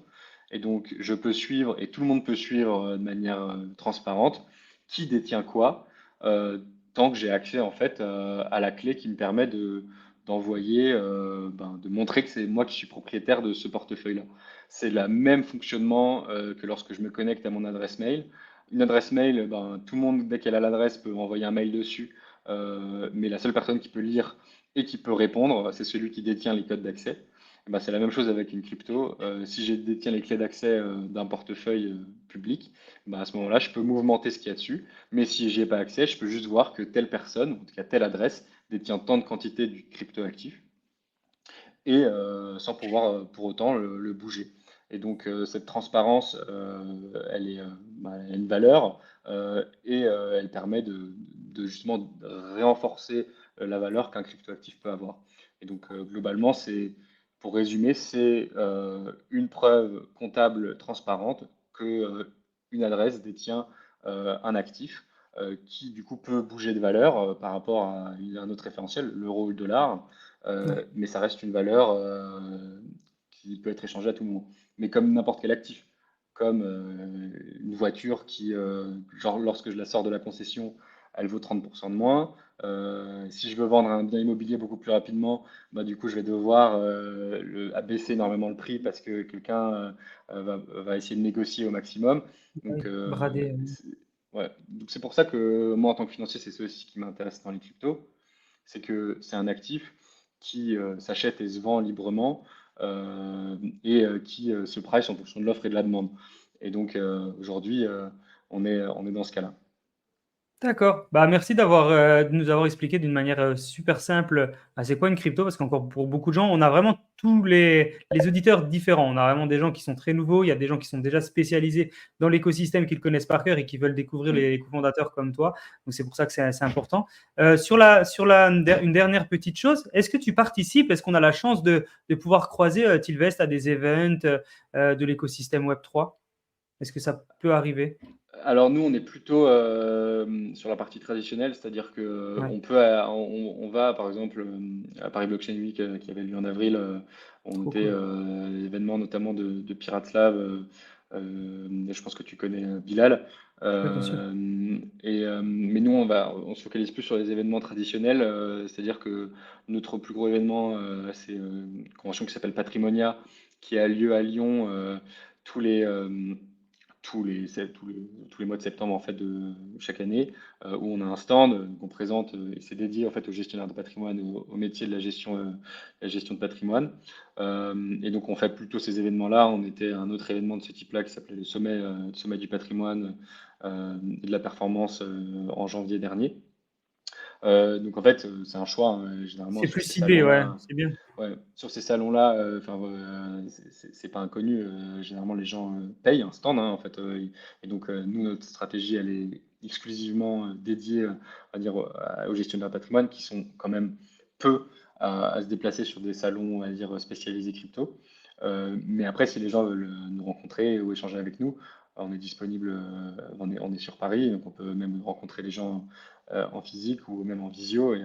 Et donc, je peux suivre, et tout le monde peut suivre de manière transparente, qui détient quoi, euh, tant que j'ai accès en fait à la clé qui me permet d'envoyer, de montrer que c'est moi qui suis propriétaire de ce portefeuille-là. C'est le même fonctionnement que lorsque je me connecte à mon adresse mail. Une adresse mail, tout le monde, dès qu'elle a l'adresse, peut envoyer un mail dessus, mais la seule personne qui peut lire et qui peut répondre, c'est celui qui détient les codes d'accès. Et ben, c'est la même chose avec une crypto. Si je détiens les clés d'accès d'un portefeuille public, à ce moment-là, je peux mouvementer ce qu'il y a dessus, mais si j'y ai pas accès, je peux juste voir que telle personne, en tout cas telle adresse, détient tant de quantité du crypto actif et sans pouvoir pour autant le bouger. Et donc cette transparence, elle a une valeur elle permet de justement de renforcer la valeur qu'un cryptoactif peut avoir. Et donc globalement, pour résumer, c'est une preuve comptable transparente que une adresse détient un actif qui du coup peut bouger de valeur par rapport à un autre référentiel, l'euro ou le dollar, Ouais. mais ça reste une valeur qui peut être échangée à tout moment. Mais comme n'importe quel actif, comme une voiture qui, genre lorsque je la sors de la concession, elle vaut 30% de moins. Si je veux vendre un bien immobilier beaucoup plus rapidement, du coup, je vais devoir abaisser énormément le prix parce que quelqu'un va essayer de négocier au maximum. Donc, Ouais. Brader. ouais. Donc, c'est pour ça que moi, en tant que financier, c'est ça aussi qui m'intéresse dans les cryptos, c'est que c'est un actif qui s'achète et se vend librement euh, et qui se price en fonction de l'offre et de la demande. Et donc aujourd'hui, on est dans ce cas-là. D'accord. Merci de nous avoir expliqué d'une manière super simple c'est quoi une crypto, parce qu'encore pour beaucoup de gens, on a vraiment tous les auditeurs différents. On a vraiment des gens qui sont très nouveaux, il y a des gens qui sont déjà spécialisés dans l'écosystème, qui le connaissent par cœur et qui veulent découvrir Mm. les cofondateurs comme toi. Donc c'est pour ça que c'est important. Une dernière petite chose, est-ce que tu participes, est-ce qu'on a la chance de pouvoir croiser Tilvest à des events de l'écosystème Web3? Est-ce que ça peut arriver? Alors nous, on est plutôt sur la partie traditionnelle, c'est-à-dire que Ouais. on va, par exemple, à Paris Blockchain Week qui avait lieu en avril, on Trop était cool. l'événement notamment de Pirateslab, je pense que tu connais Bilal. Oui, bien sûr. Mais nous, on se focalise plus sur les événements traditionnels, c'est-à-dire que notre plus gros événement, c'est une convention qui s'appelle Patrimonia, qui a lieu à Lyon tous les, tous les mois de septembre en fait de chaque année, où on a un stand qu'on présente et c'est dédié en fait aux gestionnaires de patrimoine, au métier de la gestion de patrimoine. Et donc on fait plutôt ces événements-là. On était à un autre événement de ce type-là qui s'appelait le sommet du patrimoine et de la performance en janvier dernier. Donc en fait, c'est un choix, hein. Généralement C'est sur plus ces ciblé, ouais, salons-là, c'est bien. ouais, sur ces salons-là, c'est pas inconnu. Généralement, les gens payent un stand, hein, en fait. Et donc, nous, notre stratégie, elle est exclusivement dédiée, on va dire, aux gestionnaires de patrimoine qui sont quand même peu à se déplacer sur des salons, on va dire, spécialisés crypto. Mais après, si les gens veulent nous rencontrer ou échanger avec nous, on est disponible, on est sur Paris, donc on peut même rencontrer les gens en physique ou même en visio, et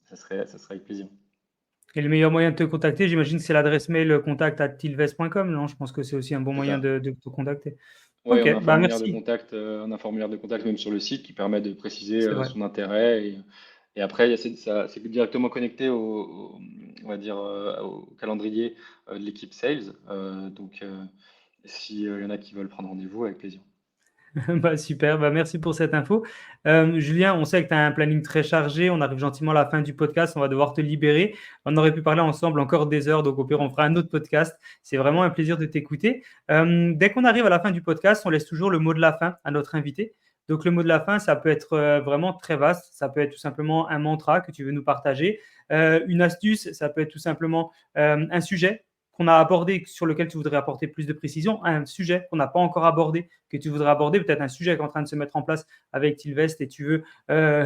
ça serait avec plaisir. Et le meilleur moyen de te contacter, j'imagine que c'est l'adresse mail contact@tilves.com, non? Je pense que c'est aussi un bon C'est moyen ça. de te contacter. Oui, Ok, merci. on a un formulaire de contact même sur le site qui permet de préciser C'est vrai. son intérêt. Et après, c'est directement connecté on va dire, au calendrier de l'équipe Sales. Donc, s'il y en a qui veulent prendre rendez-vous, avec plaisir. Super, merci pour cette info. Julien, on sait que tu as un planning très chargé, on arrive gentiment à la fin du podcast, on va devoir te libérer. On aurait pu parler ensemble encore des heures, donc au pire, on fera un autre podcast. C'est vraiment un plaisir de t'écouter. Dès qu'on arrive à la fin du podcast, on laisse toujours le mot de la fin à notre invité. Donc, le mot de la fin, ça peut être vraiment très vaste. Ça peut être tout simplement un mantra que tu veux nous partager. Une astuce, ça peut être tout simplement un sujet qu'on a abordé, sur lequel tu voudrais apporter plus de précision, un sujet qu'on n'a pas encore abordé, que tu voudrais aborder, peut-être un sujet qui est en train de se mettre en place avec Tilvest et tu veux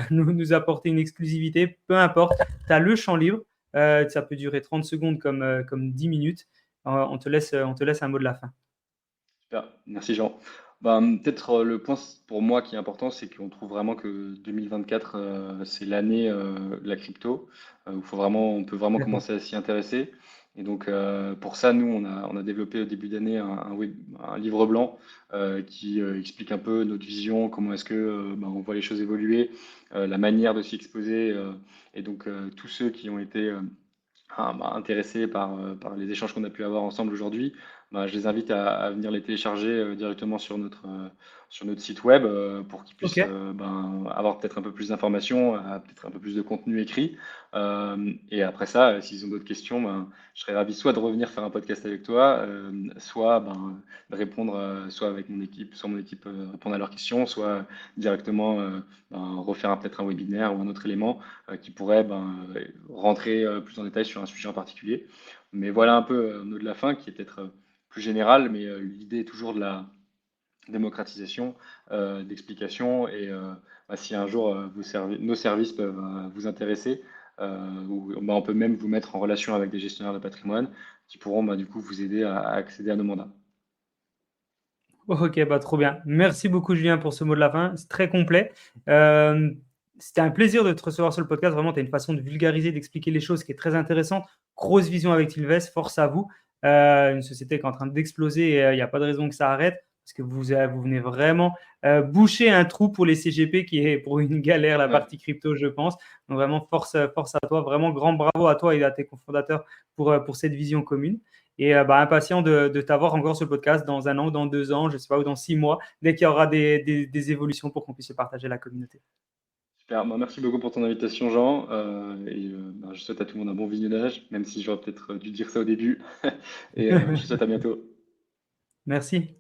nous apporter une exclusivité, peu importe, tu as le champ libre, ça peut durer 30 secondes comme 10 minutes, on te laisse un mot de la fin. Super, merci Jean. Ben, peut-être le point pour moi qui est important, c'est qu'on trouve vraiment que 2024, c'est l'année de la crypto, où on peut vraiment D'accord. commencer à s'y intéresser. Et donc pour ça, nous, on a développé au début d'année un livre blanc qui explique un peu notre vision, comment est-ce que ben, on voit les choses évoluer, la manière de s'y exposer. Et donc tous ceux qui ont été intéressés par les échanges qu'on a pu avoir ensemble aujourd'hui, bah, je les invite à venir les télécharger directement sur notre site web pour qu'ils Ok. puissent ben, avoir peut-être un peu plus d'informations, peut-être un peu plus de contenu écrit. Et après ça, s'ils ont d'autres questions, ben, je serais ravi soit de revenir faire un podcast avec toi, soit ben, de répondre, soit avec mon équipe, soit mon équipe répondre à leurs questions, soit directement ben, refaire peut-être un webinaire ou un autre élément qui pourrait ben, rentrer plus en détail sur un sujet en particulier. Mais voilà un peu le mot de la fin qui est peut-être plus général, mais l'idée est toujours de la démocratisation, d'explication. Et bah, si un jour nos services peuvent vous intéresser, ou, bah, on peut même vous mettre en relation avec des gestionnaires de patrimoine qui pourront bah, du coup vous aider à accéder à nos mandats. Ok, bah, trop bien. Merci beaucoup, Julien, pour ce mot de la fin. C'est très complet. Euh, C'était un plaisir de te recevoir sur le podcast. Vraiment, tu as une façon de vulgariser, d'expliquer les choses qui est très intéressante. Grosse vision avec Tilvest. Force à vous. Une société qui est en train d'exploser et il n'y a pas de raison que ça arrête parce que vous venez vraiment boucher un trou pour les CGP qui est pour une galère, la Ouais, partie crypto, je pense. Donc, vraiment, force à toi. Vraiment, grand bravo à toi et à tes cofondateurs pour cette vision commune. Et bah, impatient de t'avoir encore sur le podcast dans un an, dans 2 ans, je ne sais pas, ou dans 6 mois, dès qu'il y aura des évolutions pour qu'on puisse se partager la communauté. super. Bah, merci beaucoup pour ton invitation, Jean. Bah, je souhaite à tout le monde un bon visionnage, même si j'aurais peut-être dû dire ça au début. Et je te souhaite à bientôt. Merci.